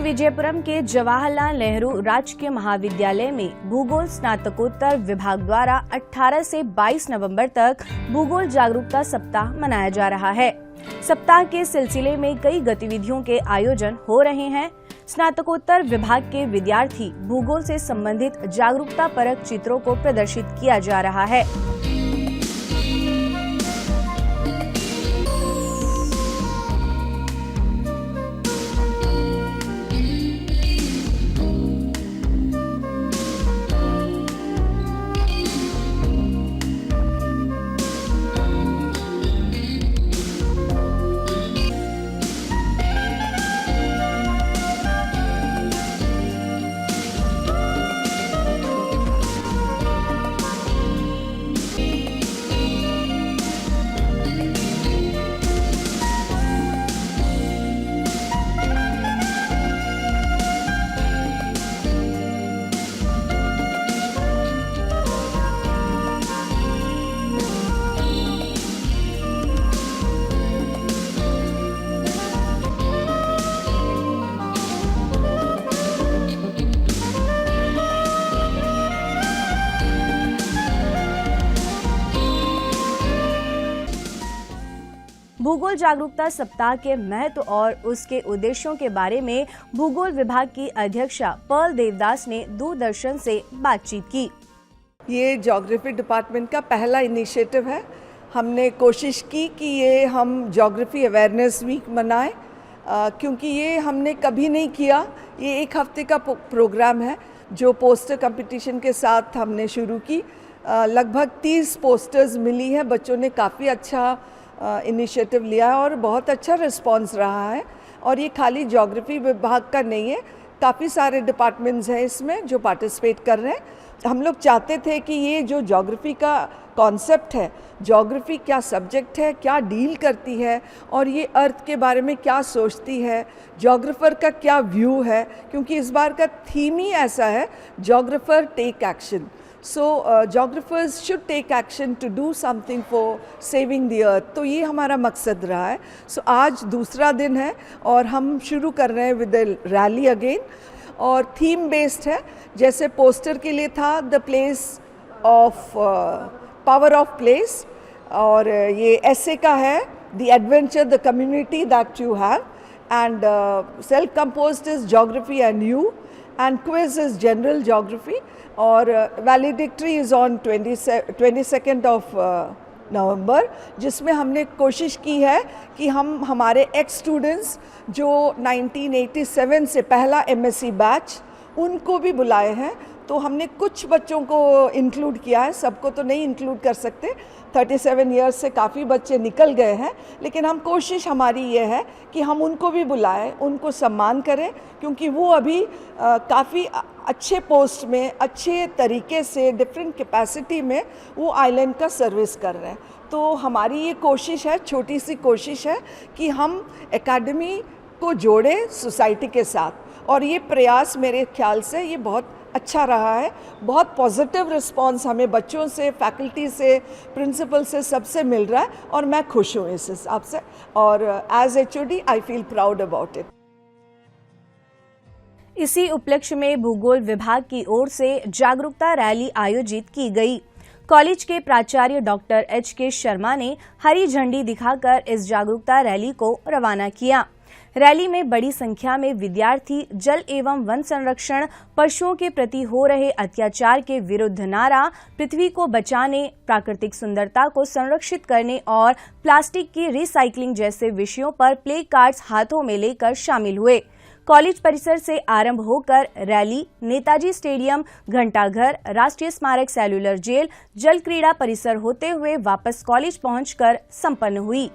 विजयपुरम के जवाहरलाल नेहरू राजकीय महाविद्यालय में भूगोल स्नातकोत्तर विभाग द्वारा 18 से 22 नवंबर तक भूगोल जागरूकता सप्ताह मनाया जा रहा है। सप्ताह के सिलसिले में कई गतिविधियों के आयोजन हो रहे हैं। स्नातकोत्तर विभाग के विद्यार्थी भूगोल से संबंधित जागरूकता परक चित्रों को प्रदर्शित किया जा रहा है। भूगोल जागरूकता सप्ताह के महत्व और उसके उद्देश्यों के बारे में भूगोल विभाग की अध्यक्षा पर्ल देवदास ने दूरदर्शन से बातचीत की। ये ज्योग्राफी डिपार्टमेंट का पहला इनिशिएटिव है। हमने कोशिश की कि ये हम ज्योग्राफी अवेयरनेस वीक मनाएं, क्योंकि ये हमने कभी नहीं किया। ये एक हफ्ते का प्रोग्राम है जो पोस्टर कंपटीशन के साथ हमने शुरू की। लगभग 30 पोस्टर्स मिली हैं। बच्चों ने काफ़ी अच्छा इनिशिएटिव लिया है और बहुत अच्छा रिस्पांस रहा है। और ये खाली ज्योग्राफी विभाग का नहीं है, काफ़ी सारे डिपार्टमेंट्स हैं इसमें जो पार्टिसिपेट कर रहे हैं। हम लोग चाहते थे कि ये जो ज्योग्राफी का कॉन्सेप्ट है, ज्योग्राफी क्या सब्जेक्ट है, क्या डील करती है और ये अर्थ के बारे में क्या सोचती है, ज्योग्राफर का क्या व्यू है, क्योंकि इस बार का थीम ही ऐसा है, geographer take action. So geographers should take action to do something for saving the earth। तो ये हमारा मकसद रहा है। So आज दूसरा दिन है और हम शुरू कर रहे हैं विद रैली अगेन, और थीम बेस्ड है। जैसे पोस्टर के लिए था the place of power of place, और ये ऐसे का है the adventure the community that you have, and self composed is geography and you, and quiz is general geography, और valedictory is on 22nd of नवंबर, जिसमें हमने कोशिश की है कि हम हमारे एक्स स्टूडेंट्स जो 1987 से पहला MSc बैच, उनको भी बुलाए हैं। तो हमने कुछ बच्चों को इंक्लूड किया है, सबको तो नहीं इंक्लूड कर सकते। 37 ईयर्स से काफ़ी बच्चे निकल गए हैं, लेकिन हम कोशिश हमारी ये है कि हम उनको भी बुलाएं, उनको सम्मान करें, क्योंकि वो अभी काफ़ी अच्छे पोस्ट में, अच्छे तरीके से, डिफरेंट कैपेसिटी में वो आइलैंड का सर्विस कर रहे हैं। तो हमारी ये कोशिश है, छोटी सी कोशिश है कि हम एकेडमी को जोड़ें सोसाइटी के साथ, और ये प्रयास मेरे ख्याल से ये बहुत अच्छा रहा है। बहुत पॉजिटिव रिस्पांस हमें बच्चों से, फैकल्टी से, प्रिंसिपल से, सबसे मिल रहा है, और मैं खुश हूँ इस हिसाब से, और as HOD I feel proud about it. इसी उपलक्ष्य में भूगोल विभाग की ओर से जागरूकता रैली आयोजित की गई। कॉलेज के प्राचार्य डॉक्टर HK शर्मा ने हरी झंडी दिखाकर इस जागरूकता रैली को रवाना किया। रैली में बड़ी संख्या में विद्यार्थी जल एवं वन संरक्षण, पशुओं के प्रति हो रहे अत्याचार के विरुद्ध नारा, पृथ्वी को बचाने, प्राकृतिक सुंदरता को संरक्षित करने और प्लास्टिक की रिसाइकलिंग जैसे विषयों पर प्ले कार्ड्स हाथों में लेकर शामिल हुए। कॉलेज परिसर से आरंभ होकर रैली नेताजी स्टेडियम, घंटाघर, राष्ट्रीय स्मारक, सेल्युलर जेल, जल क्रीड़ा परिसर होते हुए वापस कॉलेज पहुंचकर संपन्न हुई।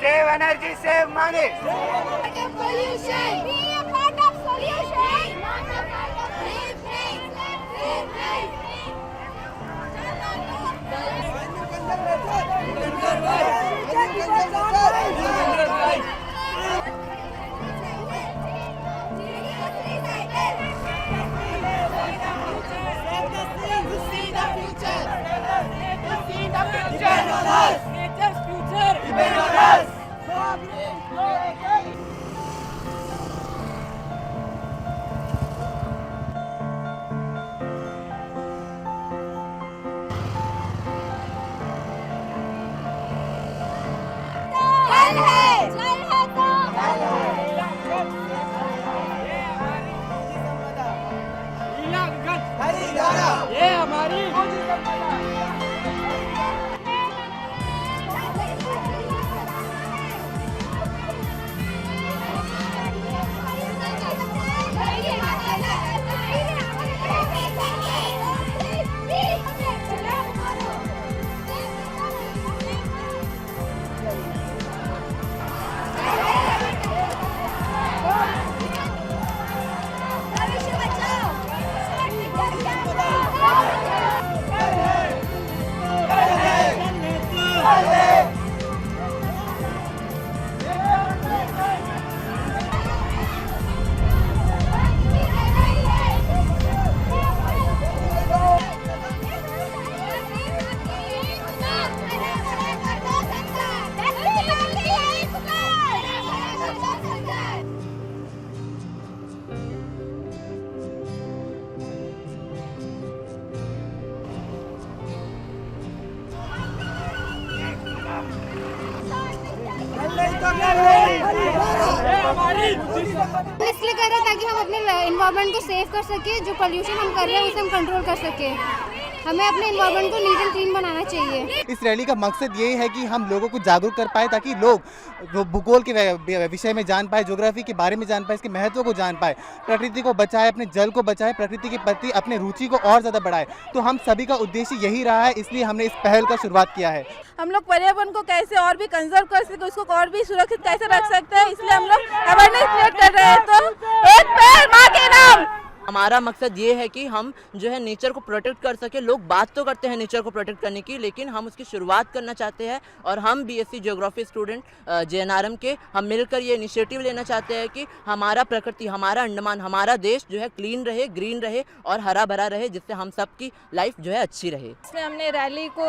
Save energy, save money. Pollution. Be a part of solution. Not a part of save. जल है तो ये हमारी भविष्य बचाओ। इसलिए कर रहे हैं ताकि हम अपने इन्वायरमेंट को सेव कर सके। जो पोल्यूशन हम कर रहे हैं उसे हम कंट्रोल कर सके। हमें अपने इन्वायरमेंट को नीट एंड क्लीन बनाना चाहिए। इस रैली का मकसद यही है कि हम लोगों को जागरूक कर पाए ताकि लोग भूगोल के विषय में जान पाए, ज्योग्राफी के बारे में जान पाए, इसके महत्व को जान पाए, प्रकृति को बचाए, अपने जल को बचाए, प्रकृति के प्रति अपने रुचि को और ज़्यादा बढ़ाए। तो हम सभी का उद्देश्य यही रहा है, इसलिए हमने इस पहल का शुरुआत किया है। हम लोग पर्यावरण को कैसे और भी कंजर्व कर सके, उसको और भी सुरक्षित कैसे रख सकते हैं, इसलिए हम लोग अवेयरनेस क्रिएट कर रहे हैं। तो एक पेड़ माँ के नाम। हमारा मकसद ये है कि हम जो है नेचर को प्रोटेक्ट कर सके। लोग बात तो करते हैं नेचर को प्रोटेक्ट करने की, लेकिन हम उसकी शुरुआत करना चाहते हैं। और हम बीएससी ज्योग्राफी स्टूडेंट जेएनआरएम के हम मिलकर ये इनिशिएटिव लेना चाहते हैं कि हमारा प्रकृति, हमारा अंडमान, हमारा देश जो है क्लीन रहे, ग्रीन रहे और हरा भरा रहे, जिससे हम सबकी लाइफ जो है अच्छी रहे। इसमें हमने रैली को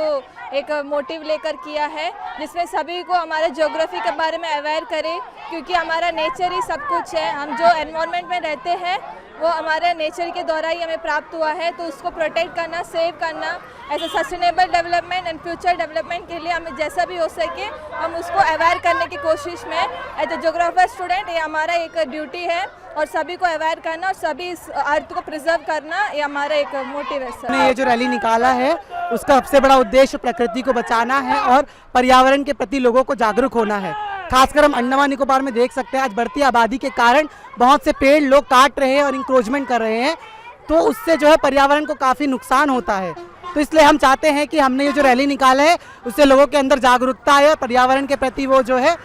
एक मोटिव लेकर किया है, जिसमें सभी को हमारे ज्योग्राफी के बारे में अवेयर करें, क्योंकि हमारा नेचर ही सब कुछ है। हम जो एनवायरनमेंट में रहते हैं वो हमारे नेचर के द्वारा ही हमें प्राप्त हुआ है। तो उसको प्रोटेक्ट करना, सेव करना, ऐसे sustainable development and future development के लिए हमें जैसा भी हो सके हम उसको अवेयर करने की कोशिश में एज ए ज्योग्राफर स्टूडेंट ये हमारा एक ड्यूटी है। और सभी को अवेयर करना और सभी इस अर्थ को प्रिजर्व करना ये हमारा एक मोटिव है। हमने ये जो रैली निकाला है उसका सबसे बड़ा उद्देश्य प्रकृति को बचाना है और पर्यावरण के प्रति लोगों को जागरूक होना है। खासकर हम अंडमान निकोबार में देख सकते हैं आज बढ़ती आबादी के कारण बहुत से पेड़ लोग काट रहे हैं और इंक्रोचमेंट कर रहे हैं, तो उससे जो है पर्यावरण को काफ़ी नुकसान होता है। तो इसलिए हम चाहते हैं कि हमने ये जो रैली निकाला है उससे लोगों के अंदर जागरूकता है, पर्यावरण के प्रति वो जो है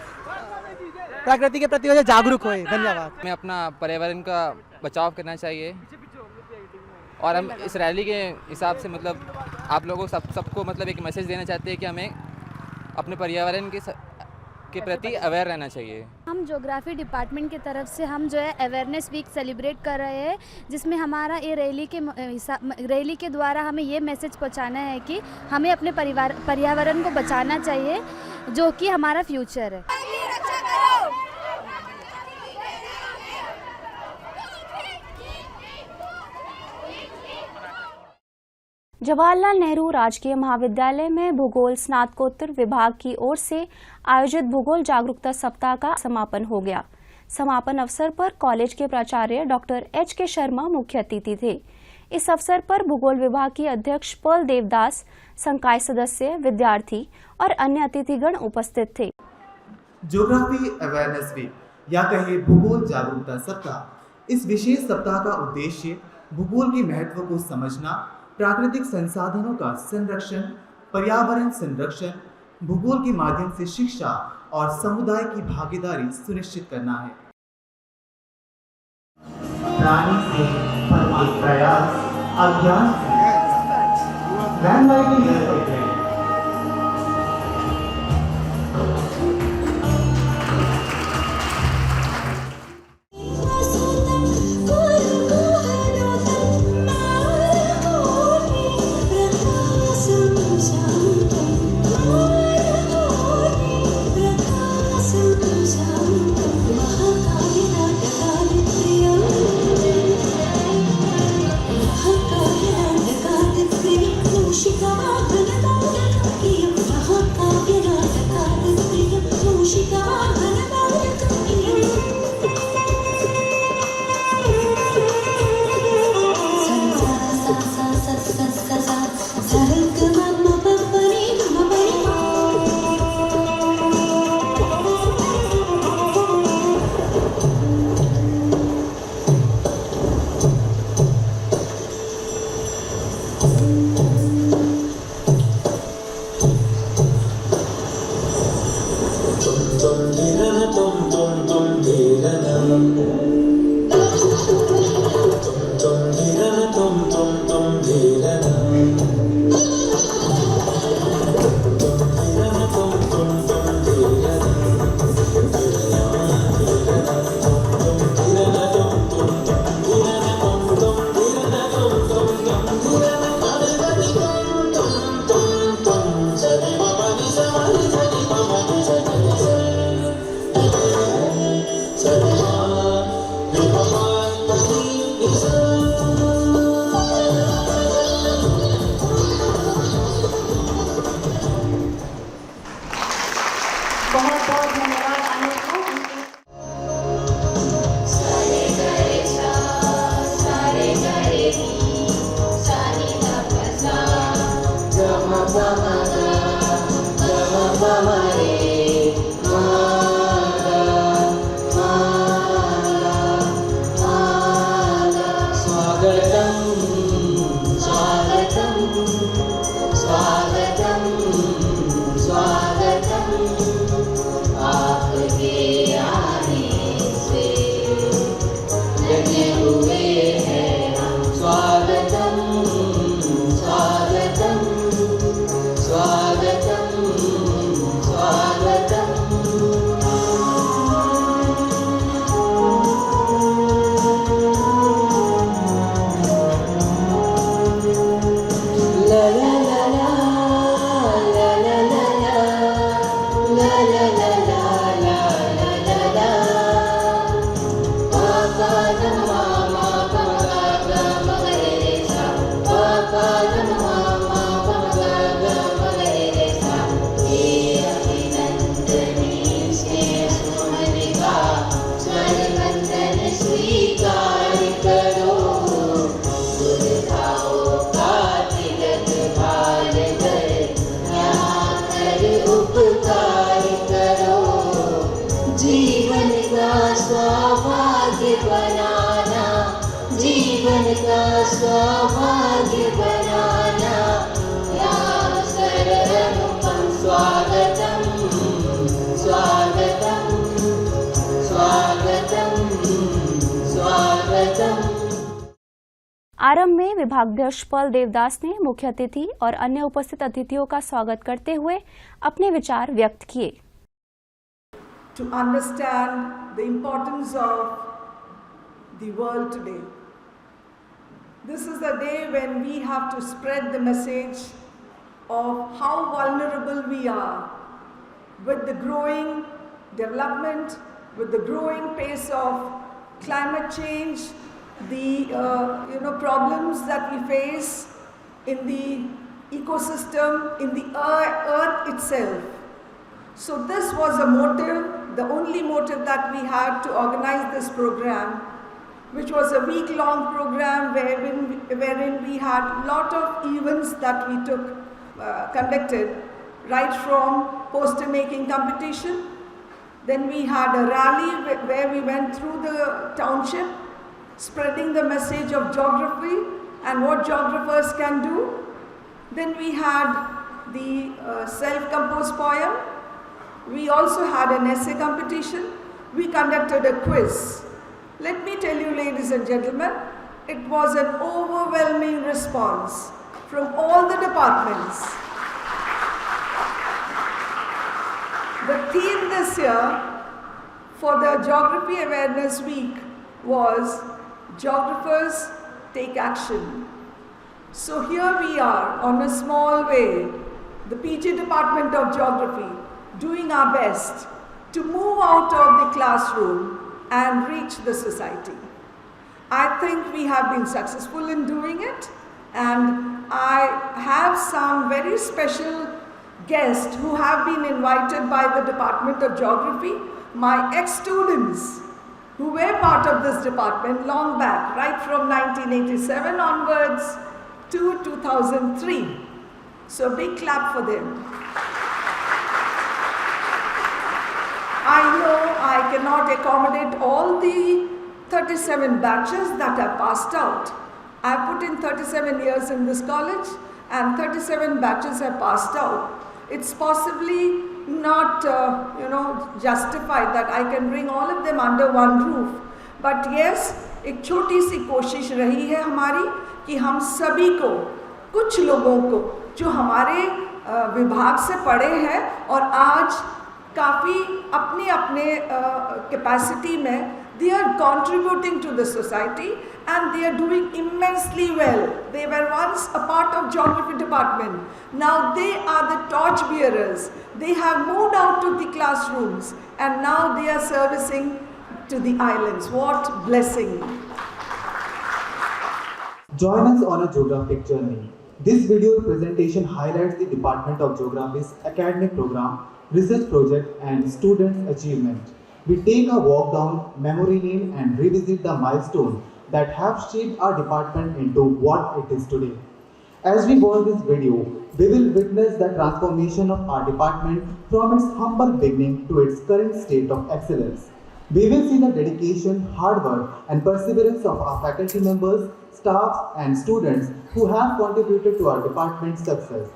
प्रकृति के प्रति वो जागरूक होए। धन्यवाद। हमें अपना पर्यावरण का बचाव करना चाहिए और हम इस रैली के हिसाब से मतलब आप लोगों सबको मतलब एक मैसेज देना चाहते हैं कि हमें अपने पर्यावरण के प्रति अवेयर रहना चाहिए। हम ज्योग्राफी डिपार्टमेंट की तरफ से हम जो है अवेयरनेस वीक सेलिब्रेट कर रहे हैं, जिसमें हमारा ये रैली के द्वारा हमें ये मैसेज पहुंचाना है कि हमें अपने पर्यावरण को बचाना चाहिए, जो कि हमारा फ्यूचर है। जवाहरलाल नेहरू राजकीय महाविद्यालय में भूगोल स्नातकोत्तर विभाग की ओर से आयोजित भूगोल जागरूकता सप्ताह का समापन हो गया। समापन अवसर पर कॉलेज के प्राचार्य डॉक्टर एच.के. शर्मा मुख्य अतिथि थे। इस अवसर पर भूगोल विभाग की अध्यक्ष पर्ल देवदास, संकाय सदस्य, विद्यार्थी और अन्य अतिथिगण उपस्थित थे। ज्योग्राफी अवेयरनेस वीक या कहे भूगोल जागरूकता सप्ताह, इस विशेष सप्ताह का उद्देश्य भूगोल के महत्व को समझना, प्राकृतिक संसाधनों का संरक्षण, पर्यावरण संरक्षण, भूगोल के माध्यम से शिक्षा और समुदाय की भागीदारी सुनिश्चित करना है। प्राणी से परमात्मा प्रयास अभ्यास आरंभ में विभागाध्यक्ष पल देवदास ने मुख्य अतिथि और अन्य उपस्थित अतिथियों का स्वागत करते हुए अपने विचार व्यक्त किए। To understand the importance of the world today. This is the day when we have to spread the message of how vulnerable we are with the growing development, with the growing pace of climate change, the problems that we face in the ecosystem, in the earth itself. So this was a motive, the only motive that we had to organize this program, which was a week-long program wherein we had a lot of events that we conducted, right from poster making competition. Then we had a rally where we went through the township, spreading the message of geography and what geographers can do. Then we had the self-composed poem. We also had an essay competition. We conducted a quiz. Let me tell you, ladies and gentlemen, it was an overwhelming response from all the departments. The theme this year for the Geography Awareness Week was Geographers Take Action. So here we are on a small way, the PG Department of Geography, doing our best to move out of the classroom and reach the society. I think we have been successful in doing it, and I have some very special guests who have been invited by the Department of Geography, my ex-students who were part of this department long back, right from 1987 onwards to 2003. So big clap for them. I know I cannot accommodate all the 37 batches that have passed out. I put in 37 years in this college and 37 batches have passed out. It's possibly not justified that I can bring all of them under one roof. But yes, एक छोटी सी कोशिश रही है हमारी कि हम सभी को, कुछ लोगों को जो हमारे विभाग से पढ़े हैं और आज काफ़ी अपने अपने कैपेसिटी में they are contributing to the society and they are doing immensely well. They were once a part of Geography department. Now they are the torch bearers. They have moved out to the classrooms and now they are servicing to the islands. What blessing. Join us on a geographic journey. This video presentation highlights the Department of Geography's academic program, research project and students' achievement. We take a walk down memory lane and revisit the milestones that have shaped our department into what it is today. As we watch this video, we will witness the transformation of our department from its humble beginning to its current state of excellence. We will see the dedication, hard work and perseverance of our faculty members, staff and students who have contributed to our department's success.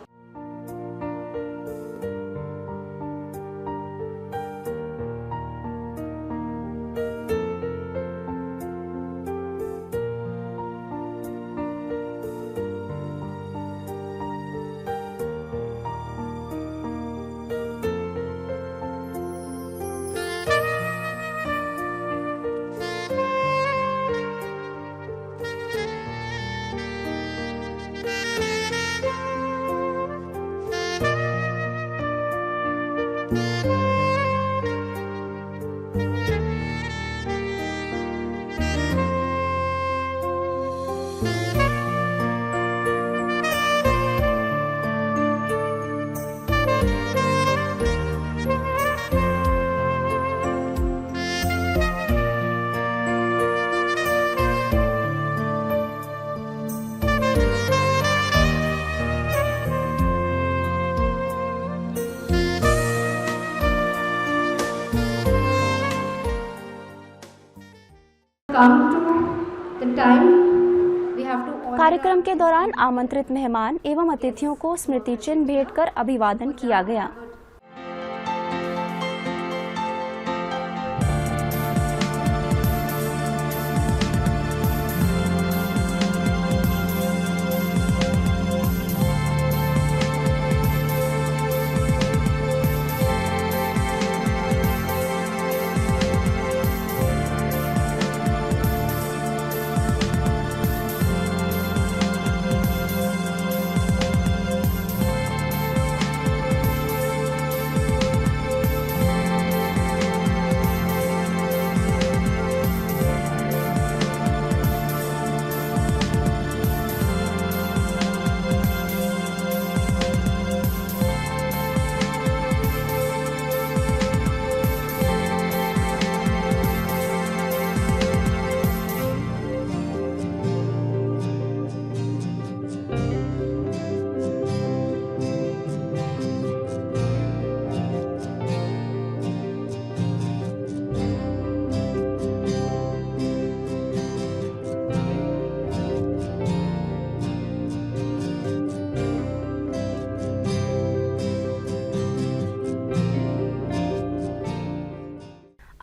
कार्यक्रम के दौरान आमंत्रित मेहमान एवं अतिथियों को स्मृति चिन्ह भेंट कर अभिवादन किया गया।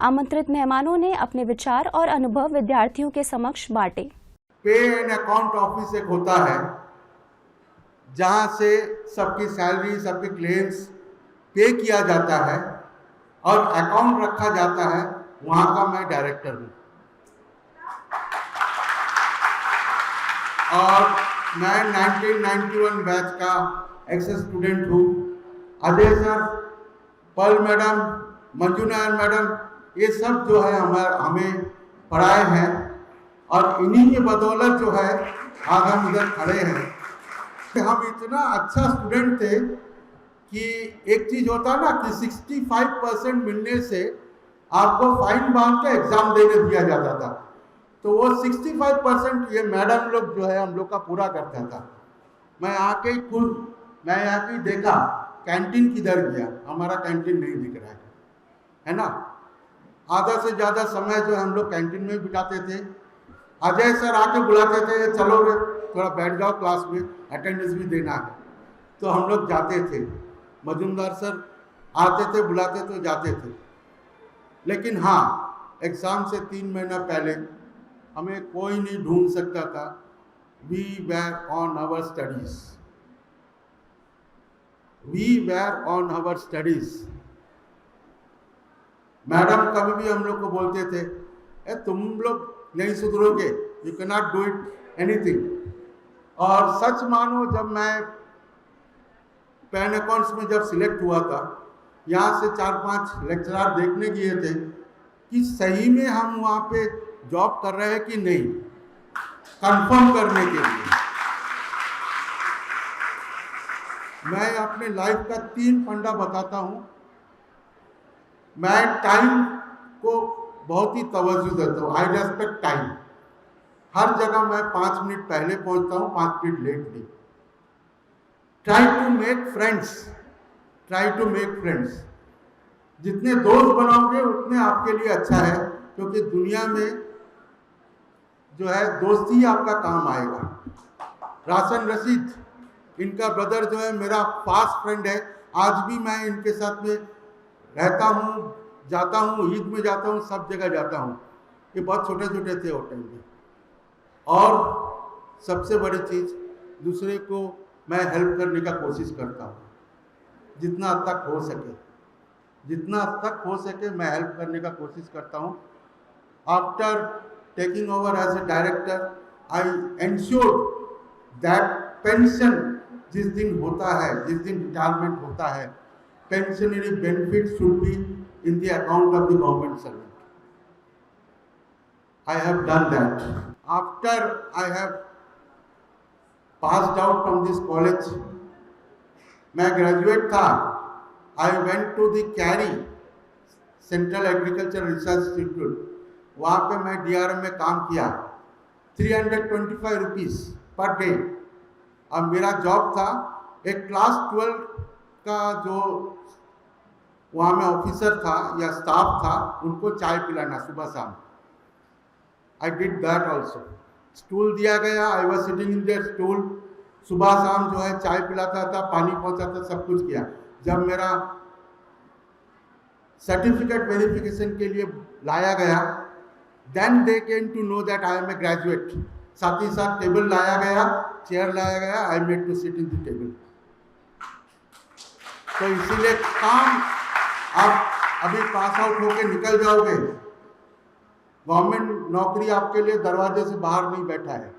आमंत्रित मेहमानों ने अपने विचार और अनुभव विद्यार्थियों के समक्ष बांटे। पे एंड अकाउंट ऑफिस एक होता है जहां से सबकी सैलरी, सबके क्लेम्स पे किया जाता है और अकाउंट रखा जाता है, वहां का मैं डायरेक्टर हूं। और मैं 1991 बैच का एक्सेस स्टूडेंट हूँ। अजय सर, पल मैडम, मंजू नायर मैडम, ये सब जो है हमें पढ़ाए हैं और इन्हीं की बदौलत जो है आज हम इधर खड़े हैं। हम इतना अच्छा स्टूडेंट थे कि एक चीज़ होता ना कि 65% मिलने से आपको फाइन बांध के एग्ज़ाम देने दिया जाता था, तो वो 65% ये मैडम लोग जो है हम लोग का पूरा करता था। मैं आके खुद देखा कैंटीन किधर गया, हमारा कैंटीन नहीं दिख रहा है ना। आधा से ज़्यादा समय जो हम लोग कैंटीन में बिताते थे। अजय सर आके बुलाते थे, चलो रे थोड़ा बैठ जाओ क्लास में, अटेंडेंस भी देना है, तो हम लोग जाते थे। मजुमदार सर आते थे, बुलाते तो जाते थे। लेकिन हाँ, एग्ज़ाम से 3 महीना पहले हमें कोई नहीं ढूंढ सकता था। We were on our studies, we were on our studies. Madam कभी भी हम लोग को बोलते थे, तुम लोग नहीं सुधरोगे, you can not do it anything. और सच मानो, जब मैं पैन अकाउंट्स में जब सिलेक्ट हुआ था, यहाँ से 4-5 लेक्चरर देखने गए थे कि सही में हम वहाँ पे जॉब कर रहे हैं कि नहीं, कंफर्म करने के लिए। मैं अपने लाइफ का 3 फंडा बताता हूँ। मैं टाइम को बहुत ही तवज्जो देता हूँ, आई रेस्पेक्ट टाइम। हर जगह मैं 5 मिनट पहले पहुँचता हूँ, 5 मिनट लेट नहीं। Try to make friends, try to make friends. जितने दोस्त बनाओगे उतने आपके लिए अच्छा है, क्योंकि दुनिया में जो है दोस्ती ही आपका काम आएगा। राशन रशीद, इनका ब्रदर जो है मेरा फास्ट फ्रेंड है। आज भी मैं इनके साथ में रहता हूँ, जाता हूँ, ईद में जाता हूँ, सब जगह जाता हूँ। ये बहुत छोटे छोटे थे उस टाइम में। और सबसे बड़ी चीज़, दूसरे को मैं हेल्प करने का कोशिश करता हूँ, जितना तक हो सके, जितना तक हो सके मैं हेल्प करने का कोशिश करता हूँ। After taking over as a director, I ensured that pension जिस दिन होता है, जिस दिन रिटायरमेंट होता है, pensionary benefits should be in the account of the government servant. I have done that. After I have passed out from this college, मैं graduate था, I went to the CARI, Central Agriculture Research Institute. वहाँ पे मैं DRM में काम किया, 325 rupees per day. अब मेरा जॉब था, एक क्लास 12 का जो वहाँ में ऑफिसर था या स्टाफ था, उनको चाय पिलाना सुबह शाम। I did that also. Stool दिया गया, I was sitting in their stool, सुबह शाम जो है चाय पिलाता था, पानी पहुँचाता, सब कुछ किया। जब मेरा सर्टिफिकेट वेरिफिकेशन के लिए लाया गया, then they came to know that I am a graduate. साथ ही साथ टेबल लाया गया, चेयर लाया गया, I made to sit in the table. तो इसीलिए काम, आप अभी पास आउट होके निकल जाओगे, गवर्नमेंट नौकरी आपके लिए दरवाजे से बाहर नहीं बैठा है।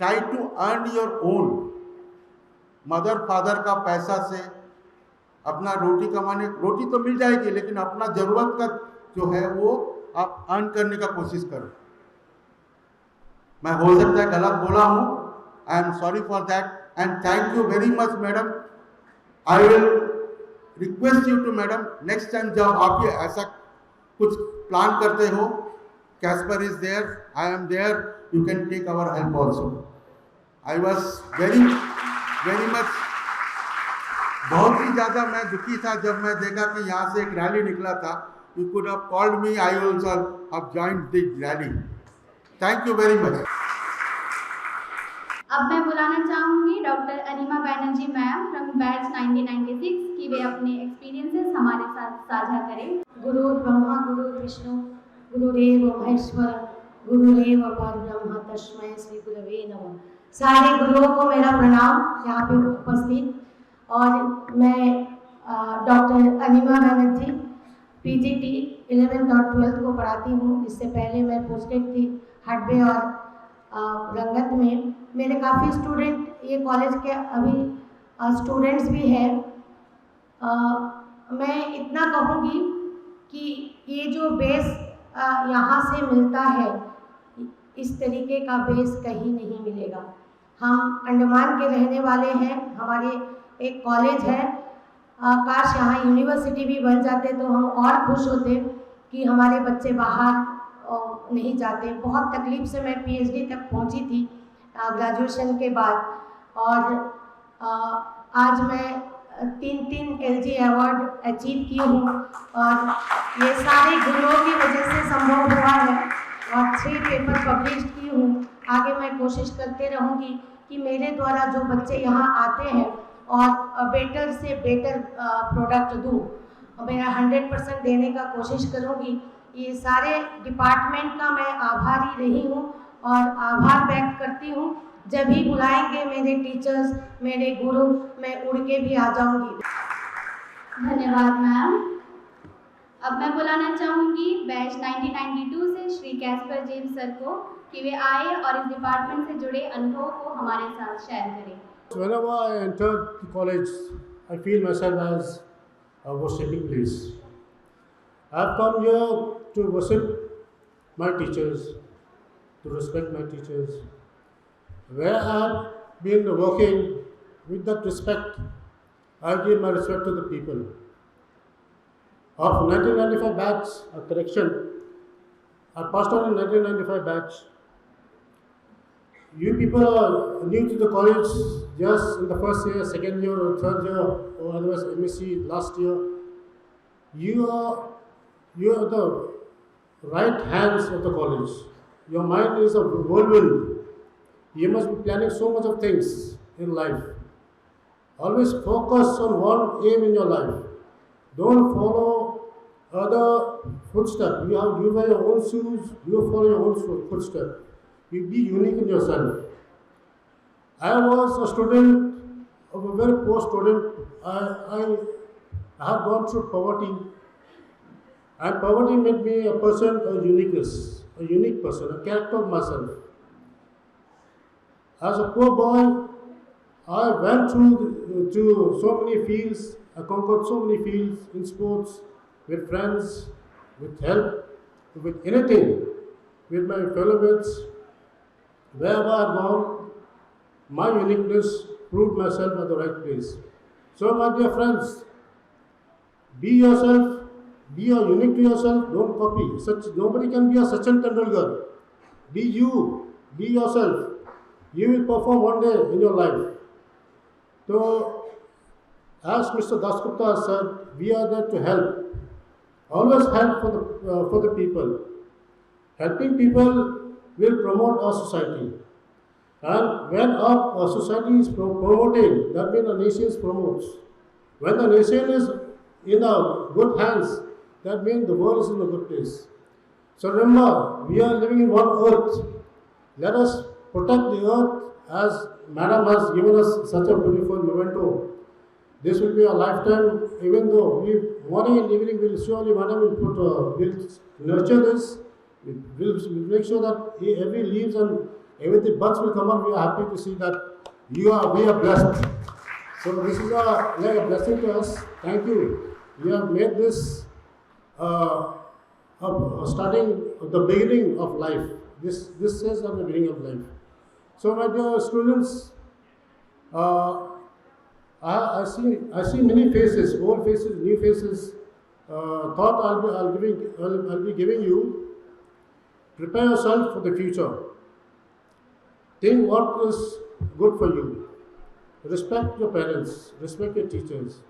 Try to earn your own. Mother father का पैसा से अपना रोटी कमाने, रोटी तो मिल जाएगी, लेकिन अपना ज़रूरत का जो है वो आप अर्न करने का कोशिश करो। मैं हो सकता है गलत बोला हूँ, I am sorry for that and thank you very much madam. I will request you to madam, next time जब आप ये ऐसा कुछ प्लान करते हो, Casper is there, I am there, you can take our help also. I was very much, बहुत ही ज़्यादा मैं दुखी था जब मैं देखा कि यहाँ से एक रैली निकला था। You could have called me, I also have joined the rally. Thank you very much. अब मैं बुलाना चाहूँगी doctor Anima Banerjee ma'am from batch 1996 कि वे अपने एक्सपीरियंसेस हमारे साथ साझा करें। गुरु ब्रह्मा गुरु गुरुर्विष्णु गुरुरेव महेश्वर गुरुरेव परब्रह्म तस्मै श्री गुरवे नमः। सारे गुरुओं को मेरा प्रणाम यहाँ पे उपस्थित। और मैं डॉक्टर अनिमा बनर्जी पीजीटी 11th और 12th को पढ़ाती हूँ। इससे पहले मैं पोस्टेड थी हडबे और रंगत में। मेरे काफ़ी स्टूडेंट ये कॉलेज के अभी स्टूडेंट्स भी हैं। मैं इतना कहूँगी कि ये जो बेस यहाँ से मिलता है, इस तरीके का बेस कहीं नहीं मिलेगा। हम अंडमान के रहने वाले हैं, हमारे एक कॉलेज है, काश यहाँ यूनिवर्सिटी भी बन जाते तो हम और खुश होते कि हमारे बच्चे बाहर नहीं जाते। बहुत तकलीफ़ से मैं पीएचडी तक पहुँची थी ग्रेजुएशन के बाद। और आज मैं 3 एलजी अवार्ड अचीव की हूँ और ये सारे गुरुओं की वजह से संभव हुआ है। और 6 पेपर पब्लिश की हूँ। आगे मैं कोशिश करते रहूँगी कि मेरे द्वारा जो बच्चे यहाँ आते हैं और बेटर से बेटर प्रोडक्ट दूँ। मेरा 100% देने का कोशिश करूँगी। ये सारे डिपार्टमेंट का मैं आभारी रही हूँ और आभार व्यक्त करती हूँ। जब भी बुलाएंगे मेरे टीचर्स, मेरे गुरु, मैं उड़ के भी आ जाऊँगी। धन्यवाद मैम। अब मैं बुलाना चाहूँगी बैच 1992 से श्री कैस्पर जेम्स सर को कि वे आए और इस डिपार्टमेंट से जुड़े अनुभव को हमारे साथ शेयर करें। Whenever I entered the college, I feel myself as a worshipping place. I've come here to worship my teachers, to respect my teachers. Where I've been working with that respect, I give my respect to the people. Of 1995 batch, a correction, I passed on in 1995 batch. You people are new to the college, just in the first year, second year or third year, or otherwise MSc last year. You are the right hands of the college. Your mind is a whirlwind. You must be planning so much of things in life. Always focus on one aim in your life. Don't follow other footsteps. You wear your own shoes, you follow your own footsteps. You be unique in yourself. I was a student, of a very poor student. I had gone through poverty. And poverty made me a person of uniqueness, a unique person, a character of myself. As a poor boy, I went through so many fields. I conquered so many fields in sports, with friends, with help, with anything, with my fellow mates. Wherever I've gone, my uniqueness proved myself at the right place. So, my dear friends, be yourself, be unique to yourself, don't copy. Nobody can be a Sachin Tendulkar. Be you, be yourself. You will perform one day in your life. So, as Mr. Dasgupta has said, we are there to help. Always help for the people. Helping people will promote our society. And when our society is promoting, that means the nation promotes. When the nation is in a good hands, that means the world is in a good place. So remember, we are living in one earth. Let us protect the earth as Madam has given us such a beautiful memento. This will be a lifetime, even though morning and evening will surely, Madam will nurture this. We'll make sure that every leaves and every buds will come out. We are happy to see that we are blessed. So this is like a blessing to us. Thank you. We have made this starting the beginning of life. This says at the beginning of life. So my dear students, I see many faces, old faces, new faces. Thought I'll be giving you. Prepare yourself for the future. Think what is good for you. Respect your parents, respect your teachers.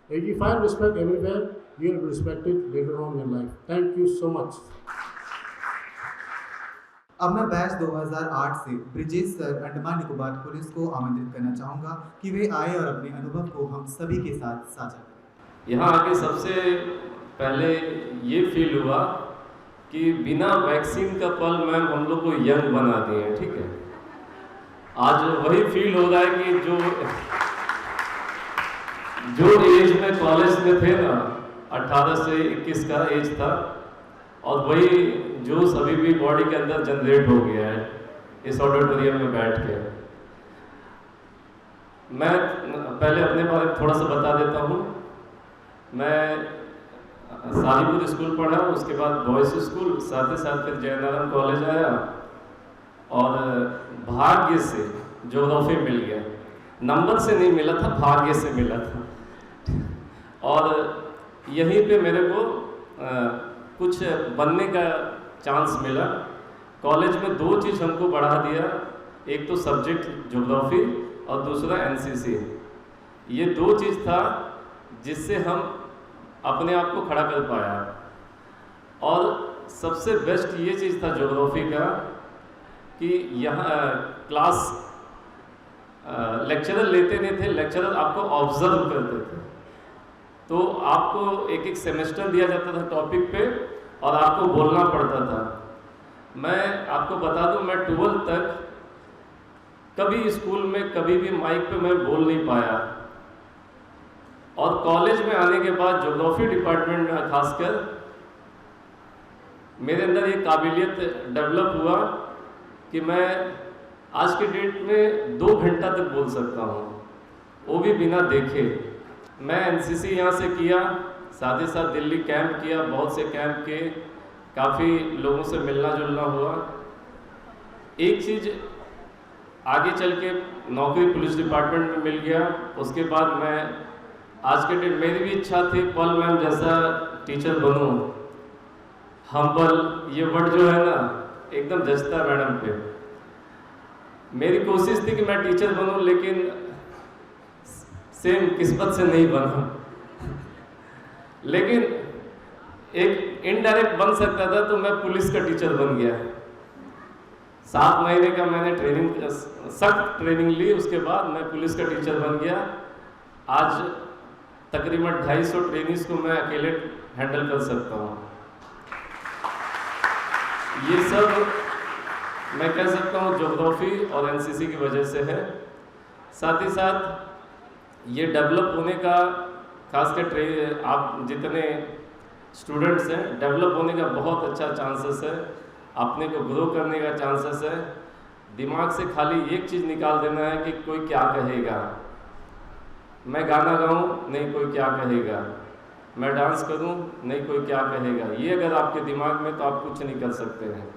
If you find respect everywhere, you will be respected later on in life. Thank you so much. अब मैं batch 2008 से Brijesh sir Andaman Nicobar police को आमंत्रित करना चाहूँगा कि वे आए और अपने अनुभव को हम सभी के साथ साझा करें। यहाँ आके सबसे पहले ये फील हुआ कि बिना वैक्सीन का पल मैम हम लोग को यंग बना दिए हैं, ठीक है। आज वही फील हो रहा है कि जो एज में कॉलेज में थे ना, 18 से 21 का एज था, और वही जोश अभी भी बॉडी के अंदर जनरेट हो गया है इस ऑडिटोरियम में बैठ के। मैं पहले अपने बारे में थोड़ा सा बता देता हूँ। मैं सालीपुर स्कूल पढ़ा, उसके बाद बॉयज़ स्कूल, साथ ही साथ फिर जयनारायण कॉलेज आया, और भाग्य से ज्योग्राफी मिल गया। नंबर से नहीं मिला था, भाग्य से मिला था। और यहीं पे मेरे को कुछ बनने का चांस मिला। कॉलेज में 2 चीज़ हमको बढ़ा दिया, एक तो सब्जेक्ट ज्योग्राफी और दूसरा एनसीसी। ये 2 चीज़ था जिससे हम अपने आप को खड़ा कर पाया। और सबसे बेस्ट ये चीज़ था ज्योग्राफी का कि यहाँ क्लास लेक्चरर लेते नहीं थे, लेक्चरर आपको ऑब्जर्व करते थे। तो आपको एक एक सेमेस्टर दिया जाता था टॉपिक पे, और आपको बोलना पड़ता था। मैं आपको बता दूं, मैं 12th तक कभी स्कूल में कभी भी माइक पे मैं बोल नहीं पाया। और कॉलेज में आने के बाद ज्योग्राफी डिपार्टमेंट में खासकर मेरे अंदर ये काबिलियत डेवलप हुआ कि मैं आज के डेट में 2 घंटा तक बोल सकता हूँ, वो भी बिना देखे। मैं एनसीसी यहाँ से किया, साथ ही साथ दिल्ली कैंप किया, बहुत से कैंप के, काफ़ी लोगों से मिलना जुलना हुआ। एक चीज़ आगे चल के नौकरी पुलिस डिपार्टमेंट में मिल गया। उसके बाद मैं आज के डेट मेरी भी इच्छा थी पल मैम जैसा टीचर बनूं। हम्बल ये वर्ड जो है ना एकदम जचता मैडम पे। मेरी कोशिश थी कि मैं टीचर बनूं, लेकिन सेम किस्मत से नहीं बना। लेकिन एक इनडायरेक्ट बन सकता था, तो मैं पुलिस का टीचर बन गया। 7 महीने का मैंने सख्त ट्रेनिंग ली, उसके बाद मैं पुलिस का टीचर बन गया। आज तकरीबन 250 ट्रेनिंग्स को मैं अकेले हैंडल कर सकता हूँ। ये सब मैं कह सकता हूँ ज्योग्राफी और एनसीसी की वजह से है। साथ ही साथ ये डेवलप होने का, खासकर आप जितने स्टूडेंट्स हैं, डेवलप होने का बहुत अच्छा चांसेस है, अपने को ग्रो करने का चांसेस है। दिमाग से खाली एक चीज़ निकाल देना है कि कोई क्या कहेगा। मैं गाना गाऊं, नहीं कोई क्या कहेगा। मैं डांस करूं, नहीं कोई क्या कहेगा। ये अगर आपके दिमाग में, तो आप कुछ नहीं कर सकते हैं।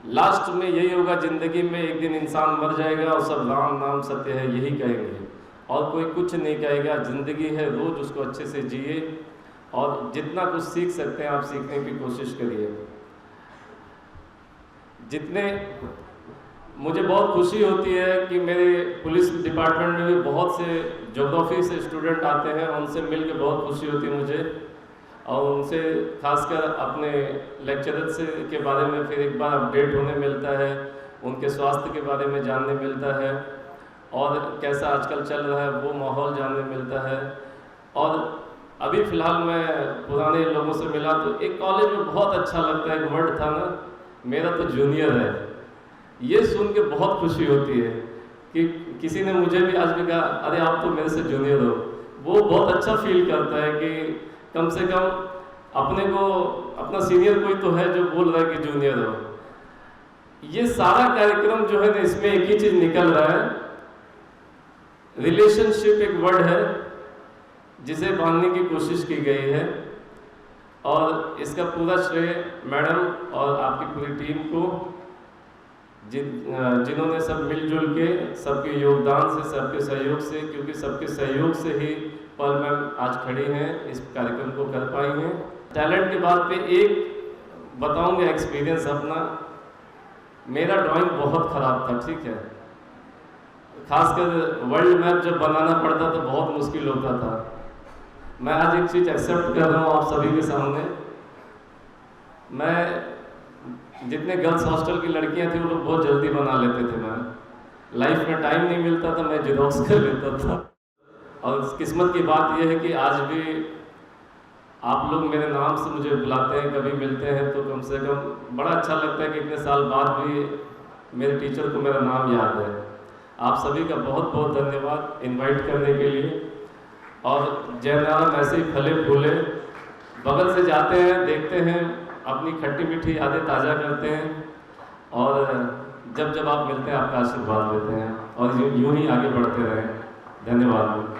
लास्ट में यही होगा, ज़िंदगी में एक दिन इंसान मर जाएगा और सब राम नाम सत्य है यही कहेंगे, और कोई कुछ नहीं कहेगा। ज़िंदगी है, रोज़ उसको अच्छे से जिए, और जितना कुछ सीख सकते हैं आप सीखने की कोशिश करिए। जितने मुझे बहुत खुशी होती है कि मेरे पुलिस डिपार्टमेंट में भी बहुत से ज्योग्राफी से स्टूडेंट आते हैं, उनसे मिल के बहुत खुशी होती है मुझे, और उनसे खासकर अपने लेक्चरर से के बारे में फिर एक बार अपडेट होने मिलता है, उनके स्वास्थ्य के बारे में जानने मिलता है, और कैसा आजकल चल रहा है वो माहौल जानने मिलता है। और अभी फ़िलहाल मैं पुराने लोगों से मिला, तो एक कॉलेज में बहुत अच्छा लगता है, एक वर्ड था ना, मेरा तो जूनियर है। ये सुन के बहुत खुशी होती है कि किसी ने मुझे भी आज भी कहा, अरे आप तो मेरे से जूनियर हो। वो बहुत अच्छा फील करता है कि कम से कम अपने को, अपना सीनियर कोई तो है जो बोल रहा है कि जूनियर हो। ये सारा कार्यक्रम जो है ना, इसमें एक ही चीज़ निकल रहा है, रिलेशनशिप एक वर्ड है जिसे बांधने की कोशिश की गई है, और इसका पूरा श्रेय मैडम और आपकी पूरी टीम को, जिन्होंने सब मिलजुल के, सबके योगदान से, सबके सहयोग से, क्योंकि सबके सहयोग से ही पल मैम आज खड़ी हैं, इस कार्यक्रम को कर पाई हैं। टैलेंट के बात पे एक बताऊंगा एक्सपीरियंस अपना। मेरा ड्राइंग बहुत ख़राब था, ठीक है। खासकर वर्ल्ड मैप जब बनाना पड़ता तो बहुत मुश्किल होता था। मैं आज एक चीज़ एक्सेप्ट कर रहा हूँ आप सभी के सामने। मैं जितने गर्ल्स हॉस्टल की लड़कियां थी वो लोग बहुत जल्दी बना लेते थे। मैं लाइफ में टाइम नहीं मिलता था, मैं जेरोक्स कर लेता था। और किस्मत की बात यह है कि आज भी आप लोग मेरे नाम से मुझे बुलाते हैं, कभी मिलते हैं तो कम से कम बड़ा अच्छा लगता है कि इतने साल बाद भी मेरे टीचर को मेरा नाम याद है। आप सभी का बहुत बहुत धन्यवाद इनवाइट करने के लिए। और जयनारायण ऐसे ही फले फूले बगल से जाते हैं, देखते हैं, अपनी खट्टी मीठी यादें ताज़ा करते हैं और जब जब आप मिलते हैं आपका आशीर्वाद लेते हैं और यूं ही आगे बढ़ते रहें। धन्यवाद।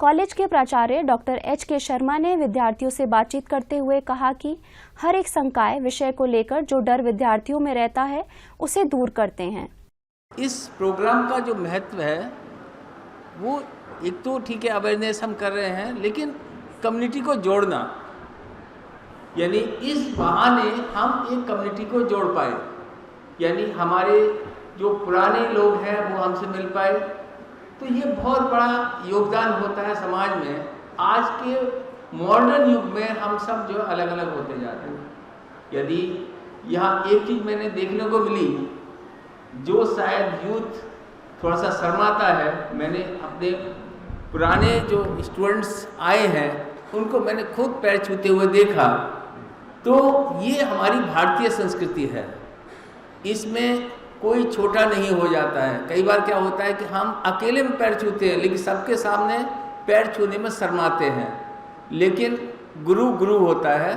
कॉलेज के प्राचार्य डॉक्टर एच.के. शर्मा ने विद्यार्थियों से बातचीत करते हुए कहा कि हर एक संकाय विषय को लेकर जो डर विद्यार्थियों में रहता है उसे दूर करते हैं। इस प्रोग्राम का जो महत्व है वो एक तो ठीक है, अवेयरनेस हम कर रहे हैं, लेकिन कम्युनिटी को जोड़ना, यानी इस बहाने हम एक कम्युनिटी को जोड़ पाए, यानी हमारे जो पुराने लोग हैं वो हमसे मिल पाए, तो ये बहुत बड़ा योगदान होता है समाज में। आज के मॉडर्न युग में हम सब जो अलग अलग होते जाते हैं। यदि यहाँ एक चीज़ मैंने देखने को मिली, जो शायद यूथ थोड़ा सा शर्माता है, मैंने अपने पुराने जो स्टूडेंट्स आए हैं उनको मैंने खुद पैर छूते हुए देखा, तो ये हमारी भारतीय संस्कृति है, इसमें कोई छोटा नहीं हो जाता है। कई बार क्या होता है कि हम अकेले में पैर छूते हैं, लेकिन सबके सामने पैर छूने में शर्माते हैं, लेकिन गुरु गुरु होता है।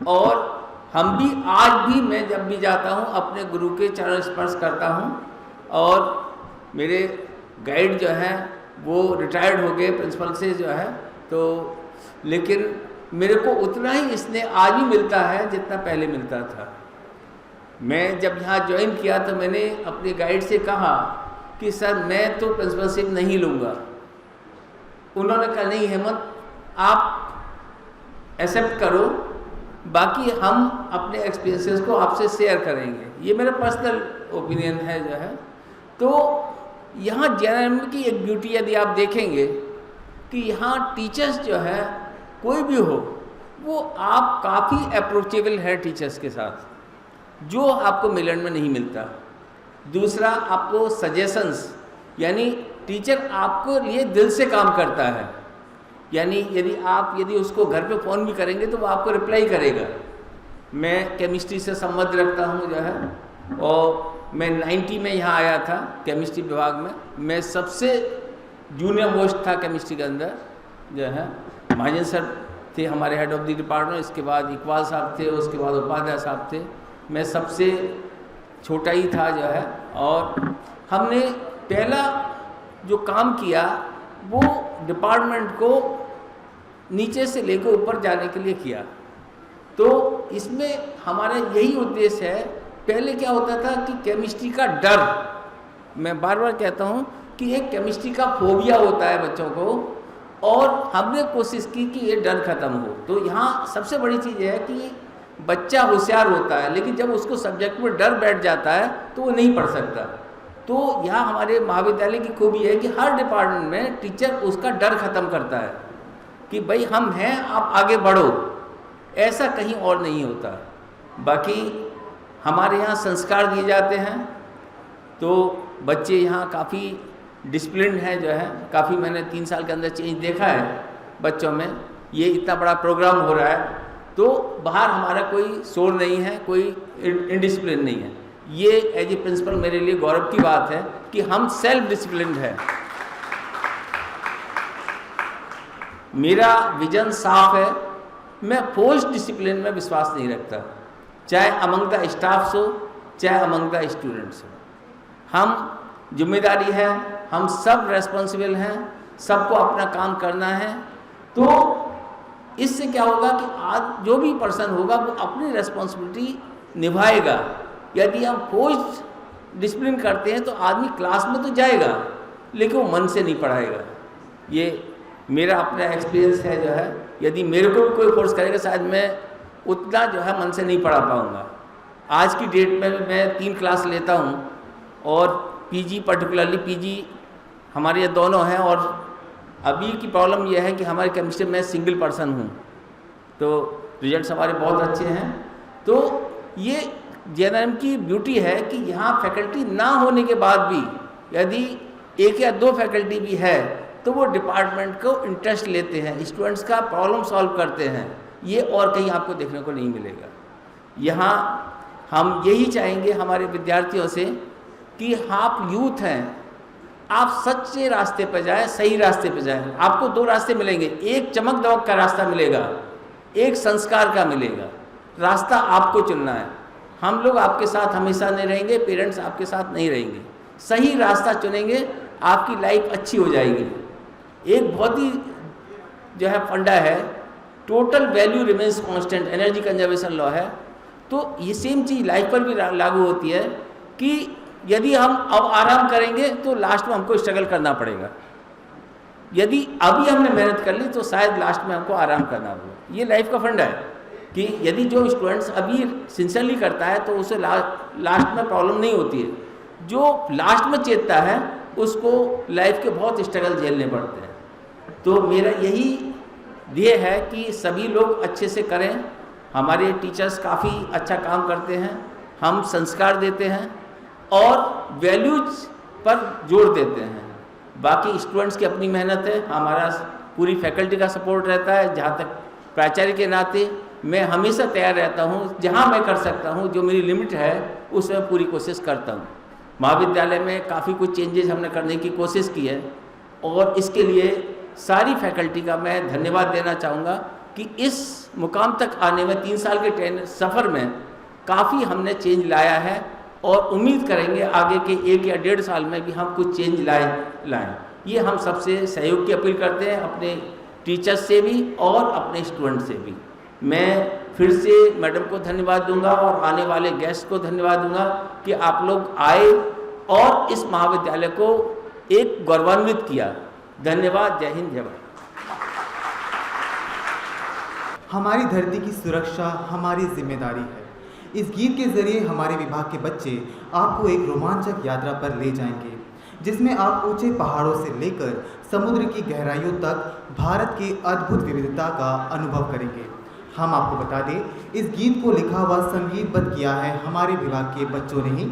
और हम भी आज भी मैं जब भी जाता हूँ अपने गुरु के चरण स्पर्श करता हूँ। और मेरे गाइड जो हैं वो रिटायर्ड हो गए प्रिंसिपल से जो है, तो लेकिन मेरे को उतना ही स्नेह आज भी मिलता है जितना पहले मिलता था। मैं जब यहाँ ज्वाइन किया तो मैंने अपने गाइड से कहा कि सर मैं तो प्रिंसिपलशिप नहीं लूँगा। उन्होंने कहा नहीं हेमंत, आप एक्सेप्ट करो, बाकी हम अपने एक्सपीरियंसेस को आपसे शेयर करेंगे। ये मेरा पर्सनल ओपिनियन है जो है। तो यहाँ JNRM की एक ब्यूटी यदि आप देखेंगे कि यहाँ टीचर्स जो है कोई भी हो, वो आप काफ़ी अप्रोचेबल है टीचर्स के साथ, जो आपको मिलन में नहीं मिलता। दूसरा, आपको सजेशंस, यानी टीचर आपको लिए दिल से काम करता है, यानी यदि उसको घर पे फ़ोन भी करेंगे तो वो आपको रिप्लाई करेगा। मैं केमिस्ट्री से संबंध रखता हूँ जो है, और मैं 90 में यहाँ आया था केमिस्ट्री विभाग में। मैं सबसे जूनियर मोस्ट था केमिस्ट्री के अंदर जो है। महाजन सर थे हमारे हेड ऑफ द डिपार्टमेंट, इसके बाद इकबाल साहब थे, उसके बाद उपाध्याय साहब थे, मैं सबसे छोटा ही था जो है। और हमने पहला जो काम किया वो डिपार्टमेंट को नीचे से लेकर ऊपर जाने के लिए किया। तो इसमें हमारा यही उद्देश्य है। पहले क्या होता था कि केमिस्ट्री का डर, मैं बार बार कहता हूँ कि एक केमिस्ट्री का फोबिया होता है बच्चों को, और हमने कोशिश की कि ये डर खत्म हो। तो यहाँ सबसे बड़ी चीज़ है कि बच्चा होशियार होता है, लेकिन जब उसको सब्जेक्ट में डर बैठ जाता है तो वो नहीं पढ़ सकता। तो यहाँ हमारे महाविद्यालय की खूबी है कि हर डिपार्टमेंट में टीचर उसका डर खत्म करता है कि भाई हम हैं, आप आगे बढ़ो। ऐसा कहीं और नहीं होता। बाकी हमारे यहाँ संस्कार दिए जाते हैं, तो बच्चे यहाँ काफ़ी डिसिप्लिन है जो है। काफ़ी मैंने 3 साल के अंदर चेंज देखा है बच्चों में। ये इतना बड़ा प्रोग्राम हो रहा है तो बाहर हमारा कोई शोर नहीं है, कोई इनडिसिप्लिन नहीं है। ये एज ए प्रिंसिपल मेरे लिए गौरव की बात है कि हम सेल्फ डिसिप्लिन्ड है। मेरा विजन साफ है, मैं फोर्स्ड डिसिप्लिन में विश्वास नहीं रखता, चाहे अमंग द स्टाफ्स हो, चाहे अमंग द स्टूडेंट्स हो। हम जिम्मेदारी है, हम सब रेस्पॉन्सिबल हैं, सबको अपना काम करना है। तो इससे क्या होगा कि आज जो भी पर्सन होगा वो अपनी रेस्पॉन्सिबिलिटी निभाएगा। यदि हम फोर्स्ड डिसिप्लिन करते हैं तो आदमी क्लास में तो जाएगा, लेकिन वो मन से नहीं पढ़ाएगा। ये मेरा अपना एक्सपीरियंस है जो है। यदि मेरे को भी कोई फोर्स करेगा शायद मैं उतना जो है मन से नहीं पढ़ा पाऊँगा। आज की डेट में मैं 3 क्लास लेता हूँ, और पीजी पर्टिकुलरली पीजी हमारे ये दोनों हैं। और अभी की प्रॉब्लम यह है कि हमारे केमिस्ट्री में सिंगल पर्सन हूँ, तो रिजल्ट्स हमारे बहुत अच्छे हैं। तो ये JNRM की ब्यूटी है कि यहाँ फैकल्टी ना होने के बाद भी यदि 1 या 2 फैकल्टी भी है तो वो डिपार्टमेंट को इंटरेस्ट लेते हैं, स्टूडेंट्स का प्रॉब्लम सॉल्व करते हैं। ये और कहीं आपको देखने को नहीं मिलेगा। यहाँ हम यही चाहेंगे हमारे विद्यार्थियों से कि आप यूथ हैं, आप सच्चे रास्ते पर जाएं, सही रास्ते पर जाएं। आपको दो रास्ते मिलेंगे, एक चमक दमक का रास्ता मिलेगा, एक संस्कार का मिलेगा। रास्ता आपको चुनना है। हम लोग आपके साथ हमेशा नहीं रहेंगे, पेरेंट्स आपके साथ नहीं रहेंगे। सही रास्ता चुनेंगे, आपकी लाइफ अच्छी हो जाएगी। एक बहुत ही जो है फंडा है, total value remains constant, energy conservation law है। तो ये सेम चीज़ लाइफ पर भी लागू होती है कि यदि हम अब आराम करेंगे तो लास्ट में हमको स्ट्रगल करना पड़ेगा। यदि अभी हमने मेहनत कर ली तो शायद लास्ट में हमको आराम करना होगा। ये लाइफ का फंडा है कि यदि जो स्टूडेंट्स अभी सिंसियरली करता है तो उसे लास्ट में प्रॉब्लम नहीं होती है। जो लास्ट में चेतता है उसको लाइफ के बहुत स्ट्रगल झेलने पड़ते हैं। तो मेरा यही ध्येय है कि सभी लोग अच्छे से करें। हमारे टीचर्स काफ़ी अच्छा काम करते हैं, हम संस्कार देते हैं और वैल्यूज पर जोर देते हैं। बाकी स्टूडेंट्स की अपनी मेहनत है, हमारा पूरी फैकल्टी का सपोर्ट रहता है। जहाँ तक प्राचार्य के नाते मैं हमेशा तैयार रहता हूँ, जहाँ मैं कर सकता हूँ, जो मेरी लिमिट है उसमें पूरी कोशिश करता हूँ। महाविद्यालय में काफ़ी कुछ चेंजेस हमने करने की कोशिश की है और इसके लिए सारी फैकल्टी का मैं धन्यवाद देना चाहूँगा कि इस मुकाम तक आने में 3 साल के सफ़र में काफ़ी हमने चेंज लाया है और उम्मीद करेंगे आगे के 1 या 1.5 साल में भी हम कुछ चेंज लाएं। ये हम सबसे सहयोग की अपील करते हैं, अपने टीचर्स से भी और अपने स्टूडेंट से भी। मैं फिर से मैडम को धन्यवाद दूंगा और आने वाले गेस्ट को धन्यवाद दूंगा कि आप लोग आए और इस महाविद्यालय को एक गौरवान्वित किया। धन्यवाद। जय हिंद, जय भारत। हमारी धरती की सुरक्षा हमारी जिम्मेदारी है। इस गीत के जरिए हमारे विभाग के बच्चे आपको एक रोमांचक यात्रा पर ले जाएंगे, जिसमें आप ऊंचे पहाड़ों से लेकर समुद्र की गहराइयों तक भारत की अद्भुत विविधता का अनुभव करेंगे। हम आपको बता दें, इस गीत को लिखा व संगीतबद्ध किया है हमारे विभाग के बच्चों ने ही।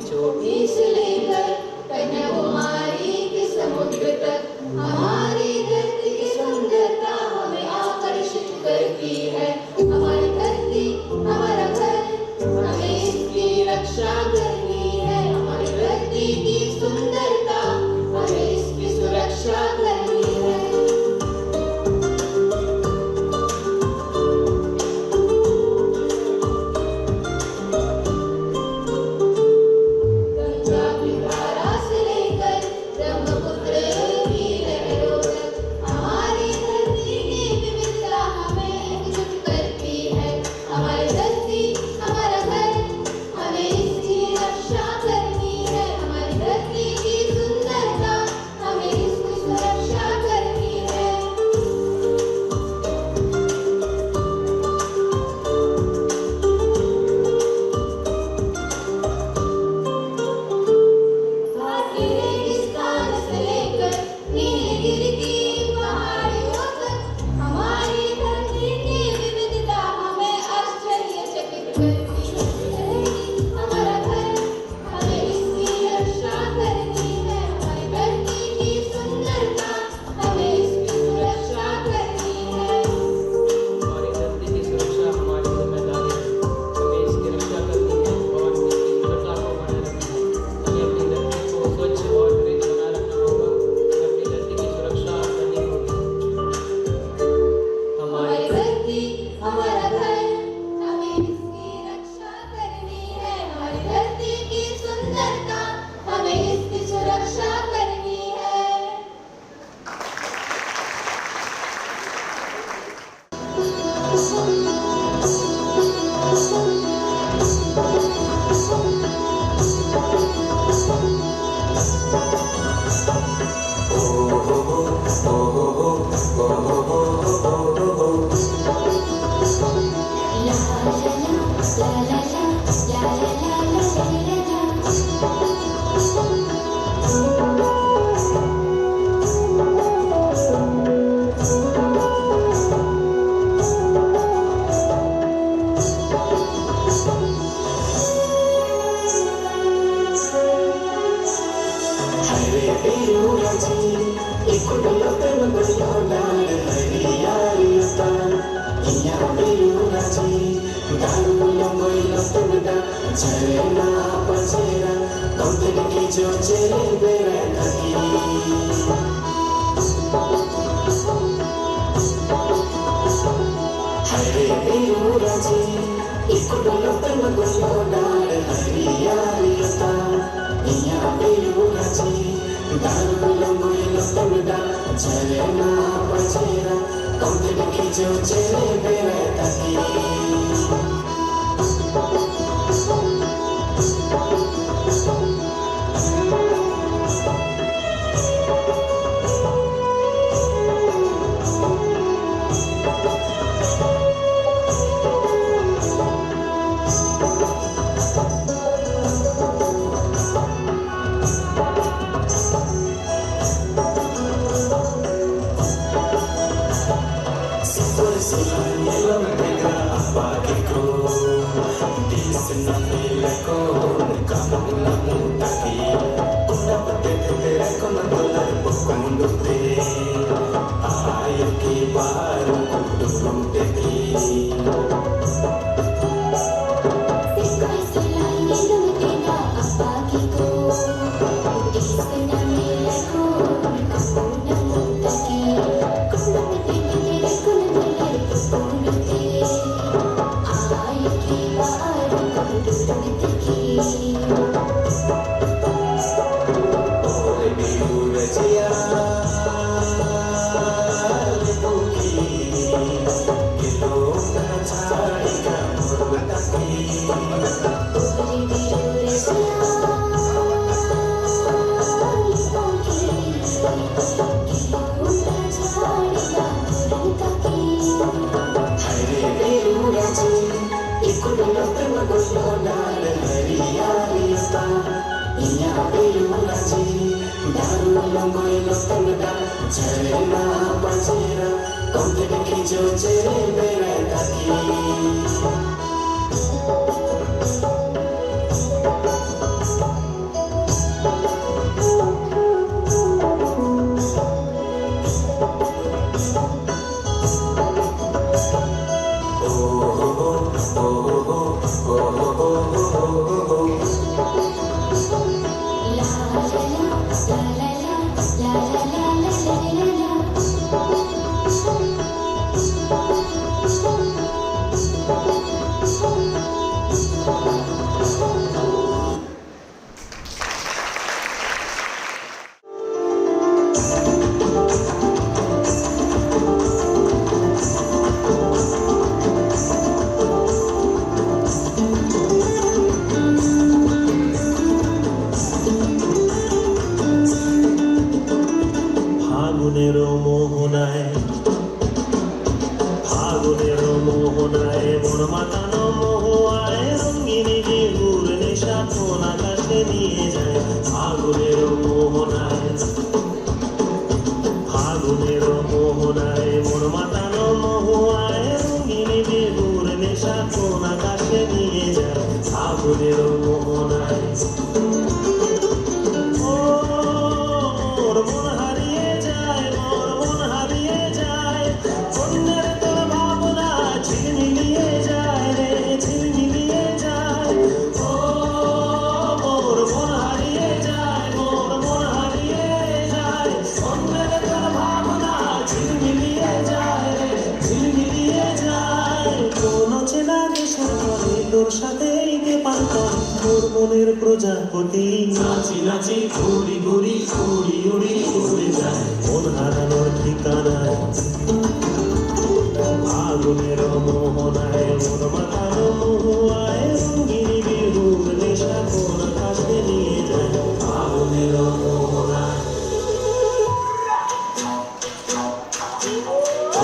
छोटी से लेकर कन्याकुमारी के समुद्र तक हमारी धरती की सुंदरता हमें आकर्षित करती है। हमारी धरती हमारा घर, हमें इसकी रक्षा करनी है। हमारी धरती की सुंदरता हमें इसकी सुरक्षा करनी है। প্রজাপতি নাচি নাচি ঘুরি ঘুরি উড়ি উড়ি উড়ে যায় মন হারানোর ঠিকানায় আগুনের মোহনায় মন মাতানো মহুয়ায় রঙিনী বিহুর নেশা কোন কাছে নিয়ে যায় আগুনের মোহনায়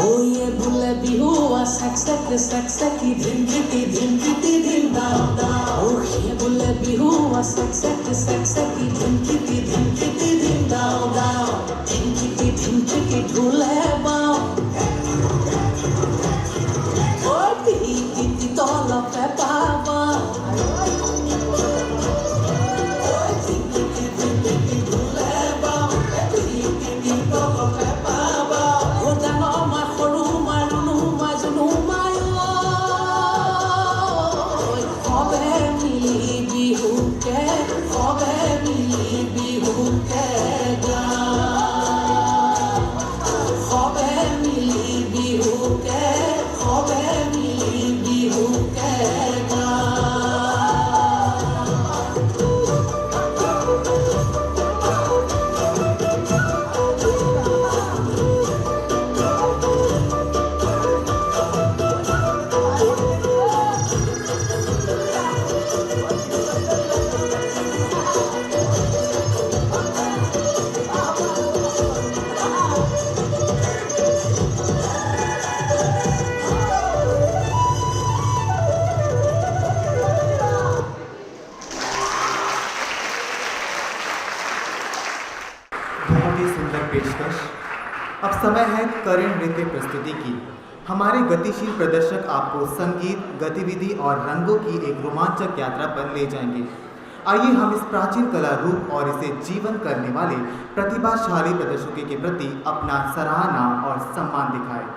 Oh yeah, bula bihua, saksaki, dhimkiti, dhim dam dam. Oh yeah, bula bihua, saksaki, dhimkiti, dhim dam dam. Dhimkiti, dhul hai bao. Oh dhimkiti, tola pe pava. Oh dhimkiti, dhul hai bao. बहुत ही सुंदर पेशकश। अब समय है करें नृत्य प्रस्तुति की। हमारे गतिशील प्रदर्शक आपको संगीत, गतिविधि और रंगों की एक रोमांचक यात्रा पर ले जाएंगे। आइए हम इस प्राचीन कला रूप और इसे जीवन करने वाले प्रतिभाशाली प्रदर्शकों के प्रति अपना सराहना और सम्मान दिखाएं।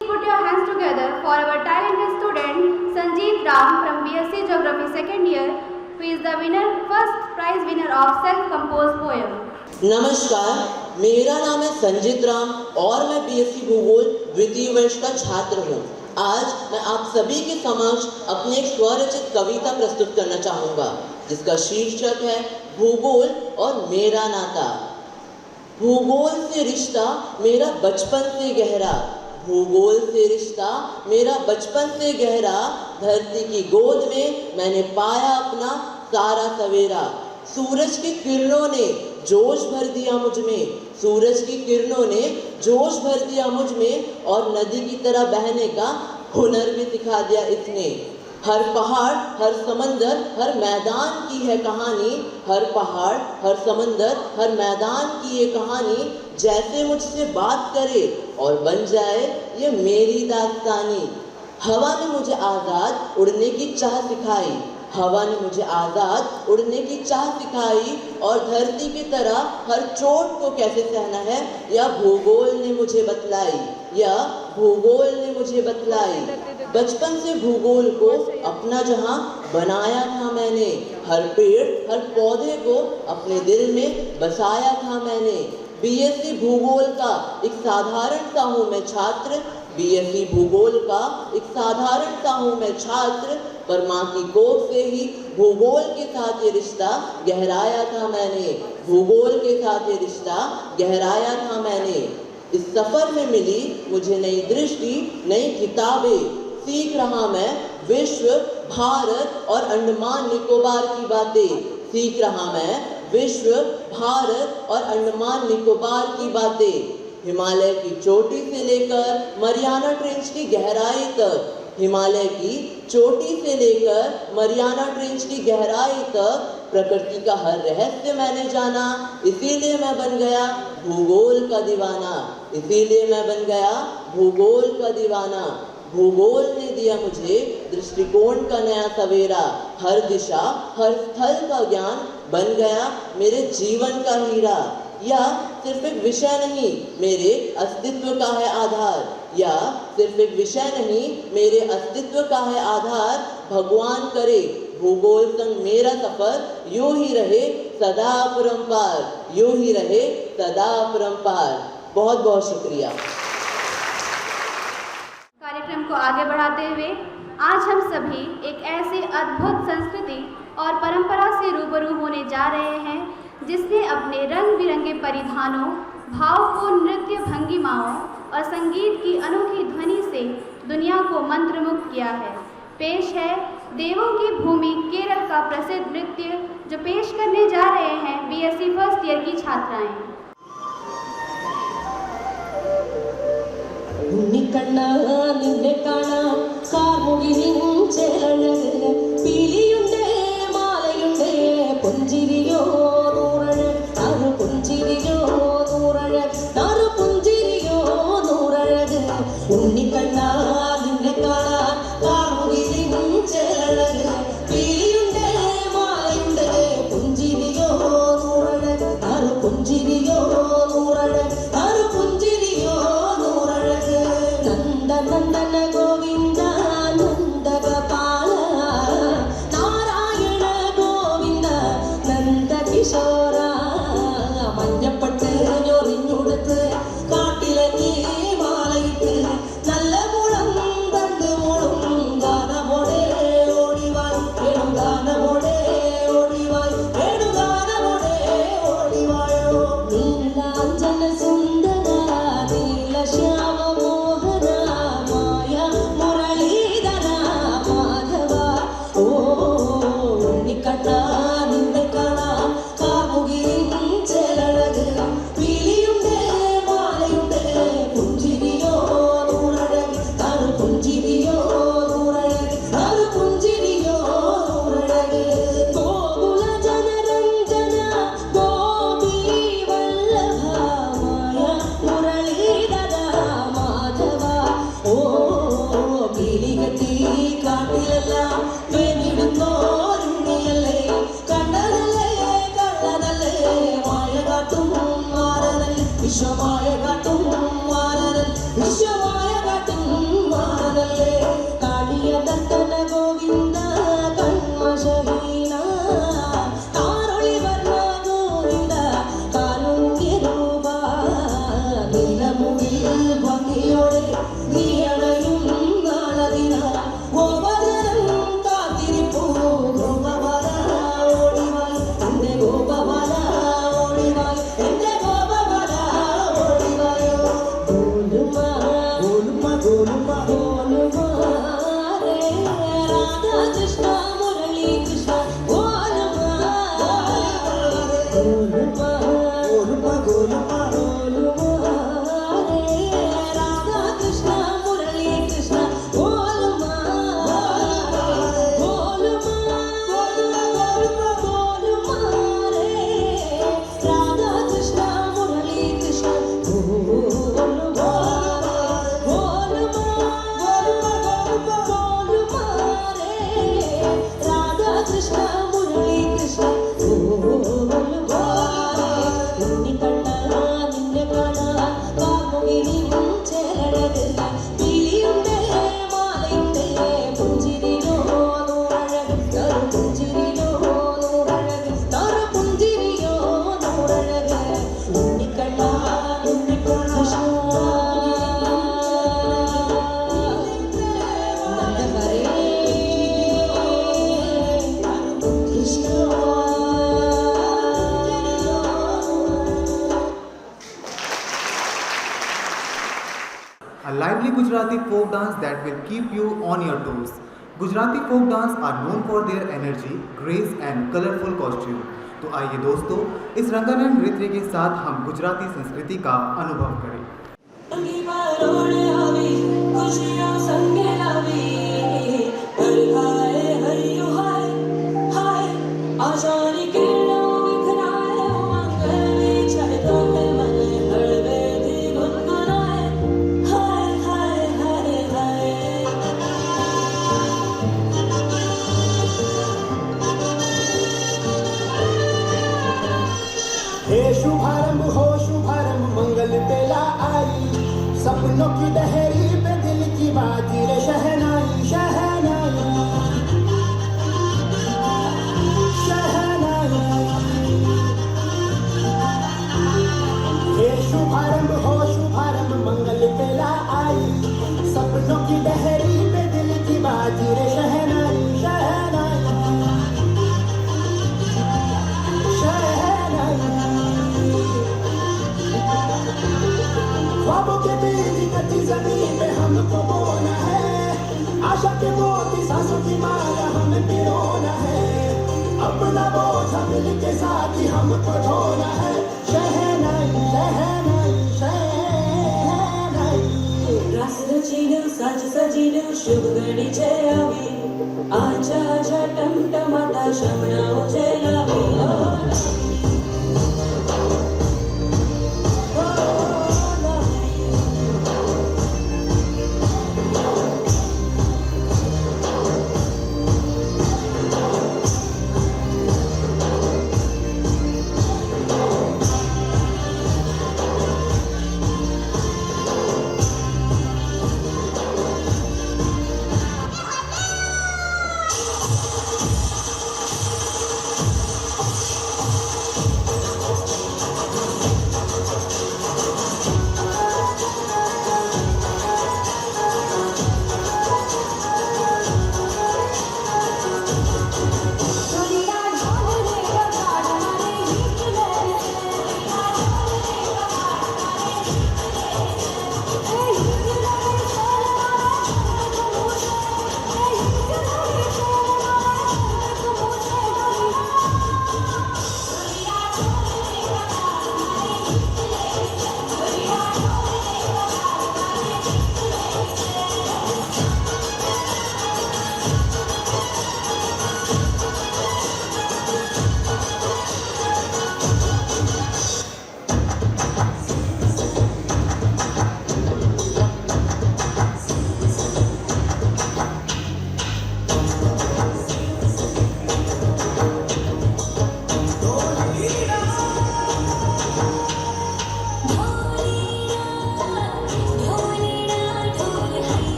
Put your hands together for our talented student Sanjeet Ram from BSc Geography second year, who is the first prize winner of self-composed poem. नमस्कार, मेरा नाम है संजीत राम और मैं बीएससी भूगोल द्वितीय वर्ष का छात्र हूँ। आज मैं आप सभी के समक्ष अपनी एक स्वरचित कविता प्रस्तुत करना चाहूँगा, जिसका शीर्षक है भूगोल और मेरा नाता। भूगोल से रिश्ता मेरा बचपन से गहरा, भूगोल से रिश्ता मेरा बचपन से गहरा, धरती की गोद में मैंने पाया अपना सारा सवेरा। सूरज की किरणों ने जोश भर दिया मुझ में, सूरज की किरणों ने जोश भर दिया मुझ में, और नदी की तरह बहने का हुनर भी सिखा दिया इसने। हर पहाड़, हर समंदर, हर मैदान की है कहानी। हर पहाड़, हर समंदर, हर मैदान की ये कहानी जैसे मुझसे बात करे और बन जाए ये मेरी दास्तानी। हवा ने मुझे आज़ाद उड़ने की चाह सिखाई, हवा ने मुझे आज़ाद उड़ने की चाह सिखाई, और धरती की तरह हर चोट को कैसे सहना है या भूगोल ने मुझे बतलाई, या भूगोल ने मुझे बतलाई। बचपन से भूगोल को अपना जहां बनाया था मैंने, हर पेड़ हर पौधे को अपने दिल में बसाया था मैंने। बीएससी भूगोल का एक साधारण सा हूँ मैं छात्र, बीएससी भूगोल का एक साधारण सा हूँ मैं छात्र, पर माँ की कोख से ही भूगोल के साथ ये रिश्ता गहराया था मैंने, भूगोल के साथ ये रिश्ता गहराया था मैंने। इस सफ़र में मिली मुझे नई दृष्टि, नई किताबें, सीख रहा मैं विश्व, भारत और अंडमान निकोबार की बातें, सीख रहा मैं विश्व, भारत और अंडमान निकोबार की बातें। हिमालय की चोटी से लेकर मरियाना ट्रेंच की गहराई तक, हिमालय की चोटी से लेकर मरियाना ट्रेंच की गहराई तक प्रकृति का हर रहस्य मैंने जाना, इसीलिए मैं बन गया भूगोल का दीवाना, इसीलिए मैं बन गया भूगोल का दीवाना। भूगोल ने दिया मुझे दृष्टिकोण का नया सवेरा, हर दिशा हर स्थल का ज्ञान बन गया मेरे जीवन का हीरा। या सिर्फ एक विषय नहीं मेरे अस्तित्व का है आधार, या सिर्फ एक विषय नहीं मेरे अस्तित्व का है आधार। भगवान करे भूगोल संग मेरा सफर यूं ही रहे सदा अपरंपार, यूं ही रहे सदा अपरंपार। बहुत बहुत शुक्रिया। कार्यक्रम को आगे बढ़ाते हुए आज हम सभी एक ऐसी अद्भुत संस्कृति और परंपरा से रूबरू होने जा रहे हैं जिसने अपने रंग बिरंगे परिधानों, भावपूर्ण नृत्य भंगिमाओं और संगीत की अनोखी ध्वनि से दुनिया को मंत्रमुग्ध किया है। पेश है देवों की भूमि केरल का प्रसिद्ध नृत्य, जो पेश करने जा रहे हैं बीएससी फर्स्ट ईयर की छात्राएं। ഉണ്ണിക്കണ്ണ നിന്നെ കാണാൻ കാർമുകിൽ ചേലഴക് പീലിയുണ്ട് മാലയുണ്ട് പുഞ്ചിരിയോ നൂറഴക് നാറു പുഞ്ചിരിയോ നൂറഴക് നാറു പുഞ്ചിരിയോ നൂറഴക് ഉണ്ണിക്കണ്ണ നിന്നെ കാണാൻ കാർമുകിൽ ചേലഴക് പീലിയുണ്ട് മാലയുണ്ട് പുഞ്ചിരിയോ നൂറഴക് നാറു പുഞ്ചിരിയോ നൂറഴക് നാറു പുഞ്ചിരിയോ നന്ദന ഗോവിന്ദ നന്ദഗോപാല നാരായണ ഗോവിന്ദ നന്ദകിശോര മഞ്ഞപ്പട്ട് ഞൊറിഞ്ഞുടുത്ത് കാട്ടിലങ്ങി മാലയിട്ട് നല്ല മുളം തണ്ട് മുളും ഗാനമോടെ ഓടിവായി വേണുഗാനമോടെ ഓടിവായി വേണുഗാനമോടെ ഓടിവായോ നീലാഞ്ജന സുന്ദര നീലശ്യാമ ഗോപബാല ഓടിവായി a lively Gujarati folk dance that will keep you on your toes. Gujarati folk dance are known for their energy, grace and colorful costume. तो आइए दोस्तों, इस रंगारंग नृत्य के साथ हम गुजराती संस्कृति का अनुभव करें। शुभारंभ हो शुभारंभ मंगल बेला आई, सपनों की दहरी पे दिल की बाजी रे शहनाई शहनाई शहनाई। हे शुभारंभ हो शुभारंभ मंगल बेला आई, सपनों की दहरी पे दिल की बाजी रे शहनाई शहनाई ख्वाबों के बीज कच्ची जमीन पे हमको बोना है, आशा के मोती सांसों की माला हमें पिरोना है, अपना बोझ मिल के साथ ही हमको ढोना है। शहनाई शहनाई शहनाई। रास रचीनु साज सजीनु शुभ घड़ी छे आवी, आजा आजा टमटमाता शमणाओ छे लावी।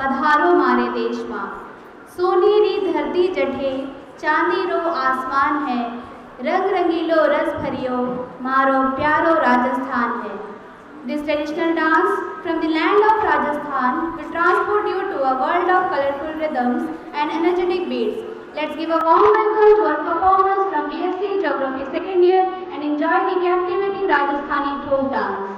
पधारो मारे देश मां, सोनेरी धरती जठे चांदीरो आसमान है, रंग रंगीलो रस भरियो मारो प्यारो राजस्थान है। This traditional dance from the land of Rajasthan will transport you to a world of colorful rhythms and energetic beats. Let's give a warm welcome to our performers from BSc Geography second year and enjoy the captivating Rajasthani folk dance.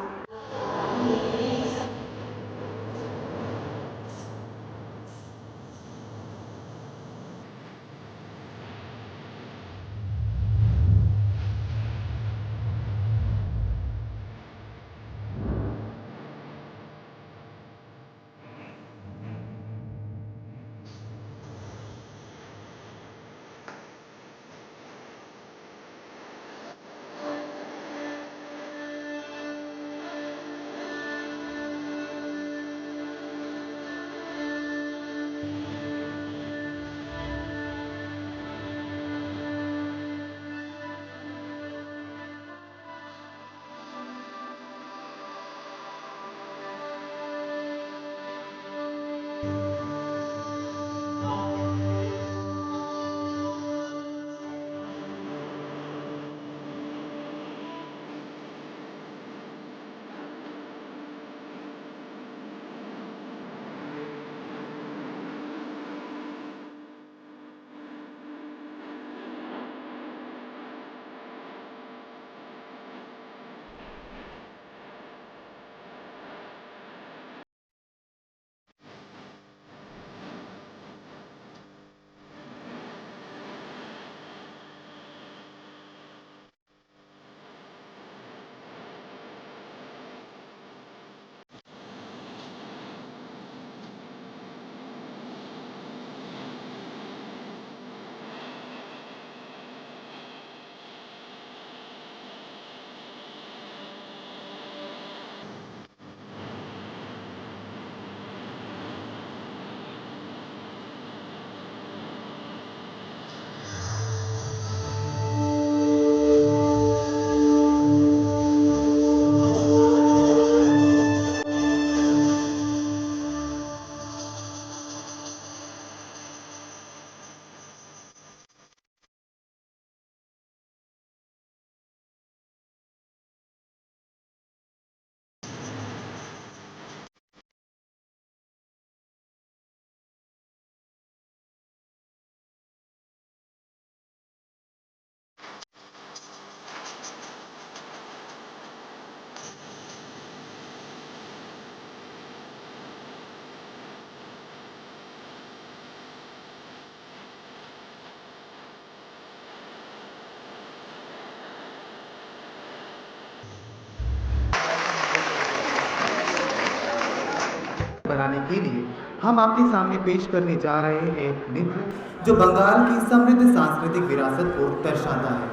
बनाने के लिए हम आपके सामने पेश करने जा रहे हैं एक नृत्य जो बंगाल की समृद्ध सांस्कृतिक विरासत को दर्शाता है।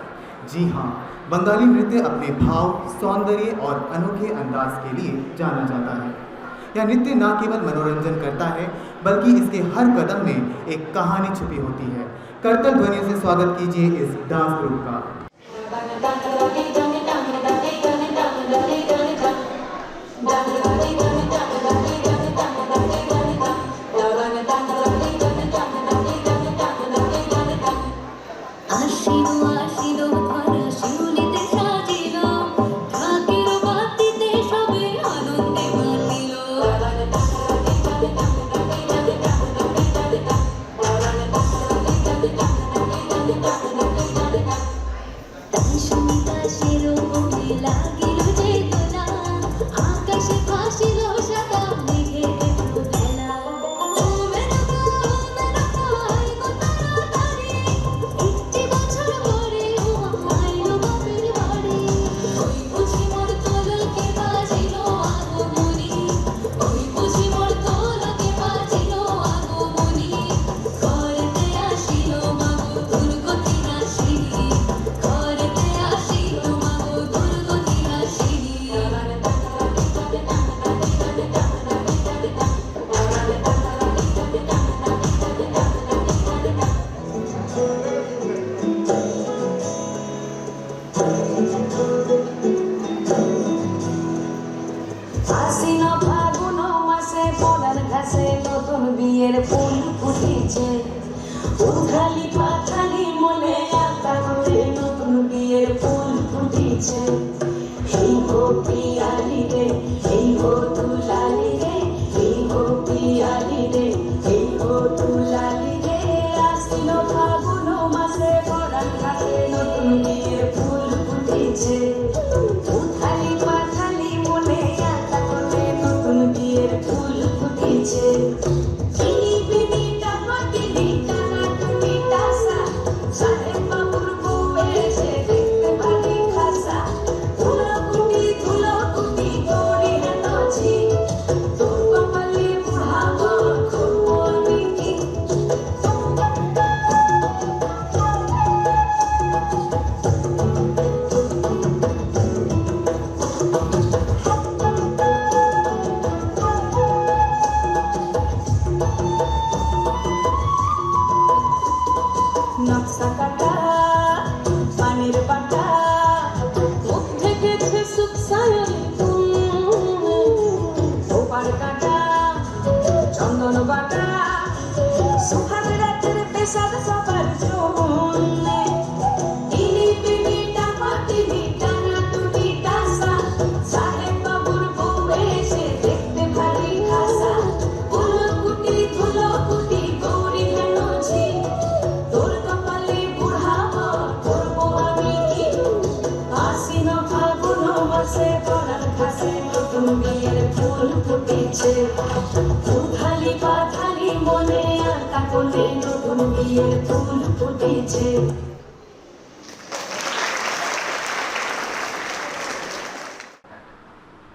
जी हाँ, बंगाली नृत्य अपने भाव, सौंदर्य और अनोखे अंदाज के लिए जाना जाता है। यह नृत्य न केवल मनोरंजन करता है बल्कि इसके हर कदम में एक कहानी छुपी होती है। करतल ध्वनियों से स्वागत कीजिए इस डांस ग्रुप का।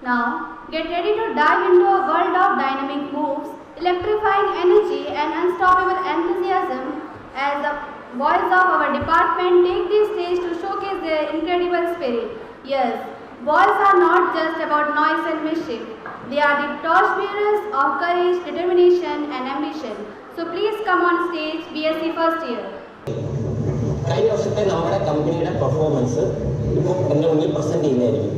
Now, get ready to dive into a world of dynamic moves, electrifying energy and unstoppable enthusiasm as the boys of our department take the stage to showcase their incredible spirit. Yes, boys are not just about noise and mischief. They are the torchbearers of courage, determination and ambition. So please come on stage, BSc first year. കഴിഞ്ഞ വർഷത്തെ നമ്മുടെ കമ്പനിയുടെ performance ഇപ്പോൾ എൻ്റെ മുന്നിൽ present ചെയ്യുന്നതായിരിക്കും.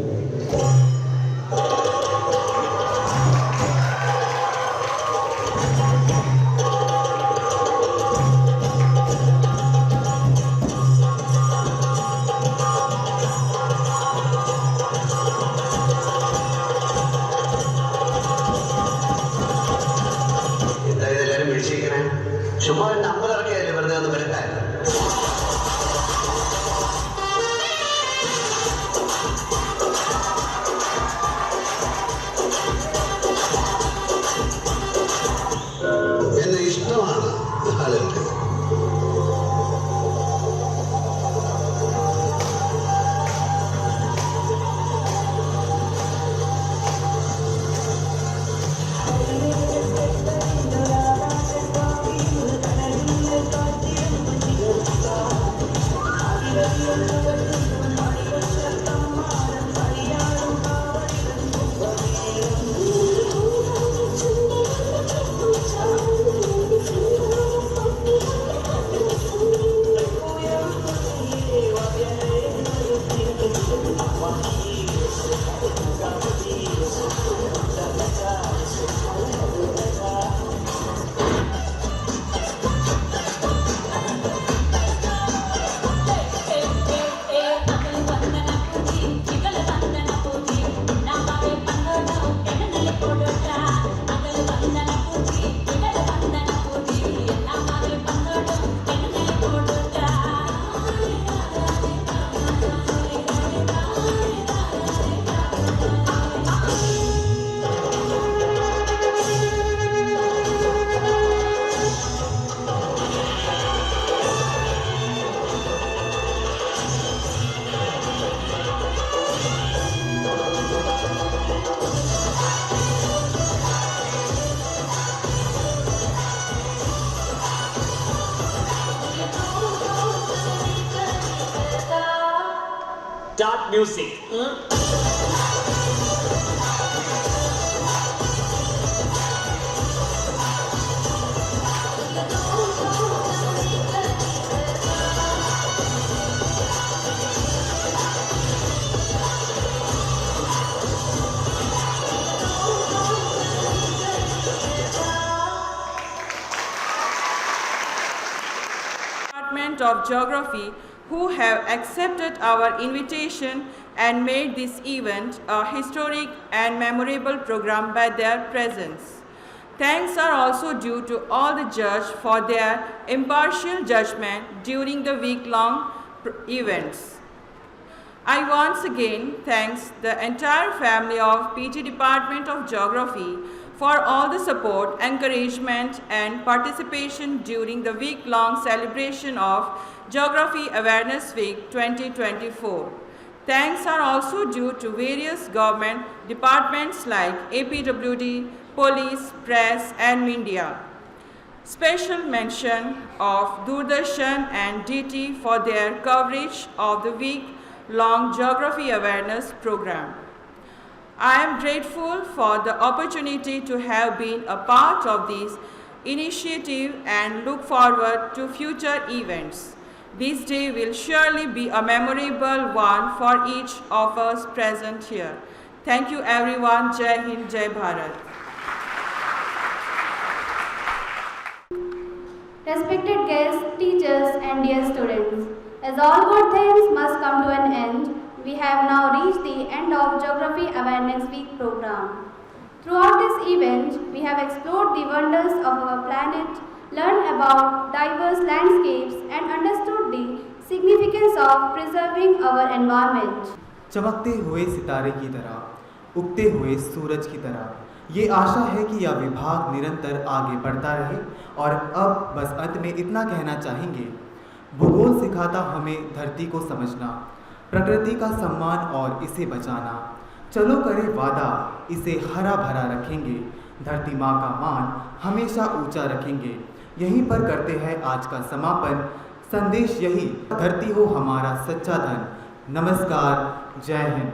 എന്തായാലും എല്ലാവരും വിളിച്ചിരിക്കണേ. ചുമ്മാ നമ്പർ ഇറക്കിയല്ലേ വെറുതെ ഒന്ന് വരട്ടെ. എന്നെ ഇഷ്ടമാണ് ആളുകൾക്ക്. Start music. Department of Geography who have accepted our invitation and made this event a historic and memorable program by their presence. Thanks are also due to all the judges for their impartial judgment during the week-long events. I once again thanks the entire family of PG Department of Geography for all the support, encouragement and participation during the week-long celebration of Geography Awareness Week 2024. Thanks are also due to various government departments like APWD, Police, Press and Media. Special mention of Doordarshan and DT for their coverage of the week-long Geography Awareness program. I am grateful for the opportunity to have been a part of this initiative and look forward to future events. This day will surely be a memorable one for each of us present here. Thank you everyone. Jai Hind, Jai Bharat. respected guests, teachers, and dear students. As all good things must come to an end, we have now reached the end of Geography Awareness Week program. Throughout this event, we have explored the wonders of our planet, learned about diverse landscapes, and understood the significance of preserving our environment. चमकते हुए सितारे की तरह, उगते हुए सूरज की तरह, ये आशा है कि यह विभाग निरंतर आगे बढ़ता रहे। और अब बस अंत में इतना कहना चाहेंगे, भूगोल सिखाता हमें धरती को समझना, प्रकृति का सम्मान और इसे बचाना। चलो करें वादा, इसे हरा भरा रखेंगे, धरती माँ का मान हमेशा ऊंचा रखेंगे। यहीं पर करते हैं आज का समापन। संदेश यही, धरती हो हमारा सच्चा धन। नमस्कार, जय हिंद।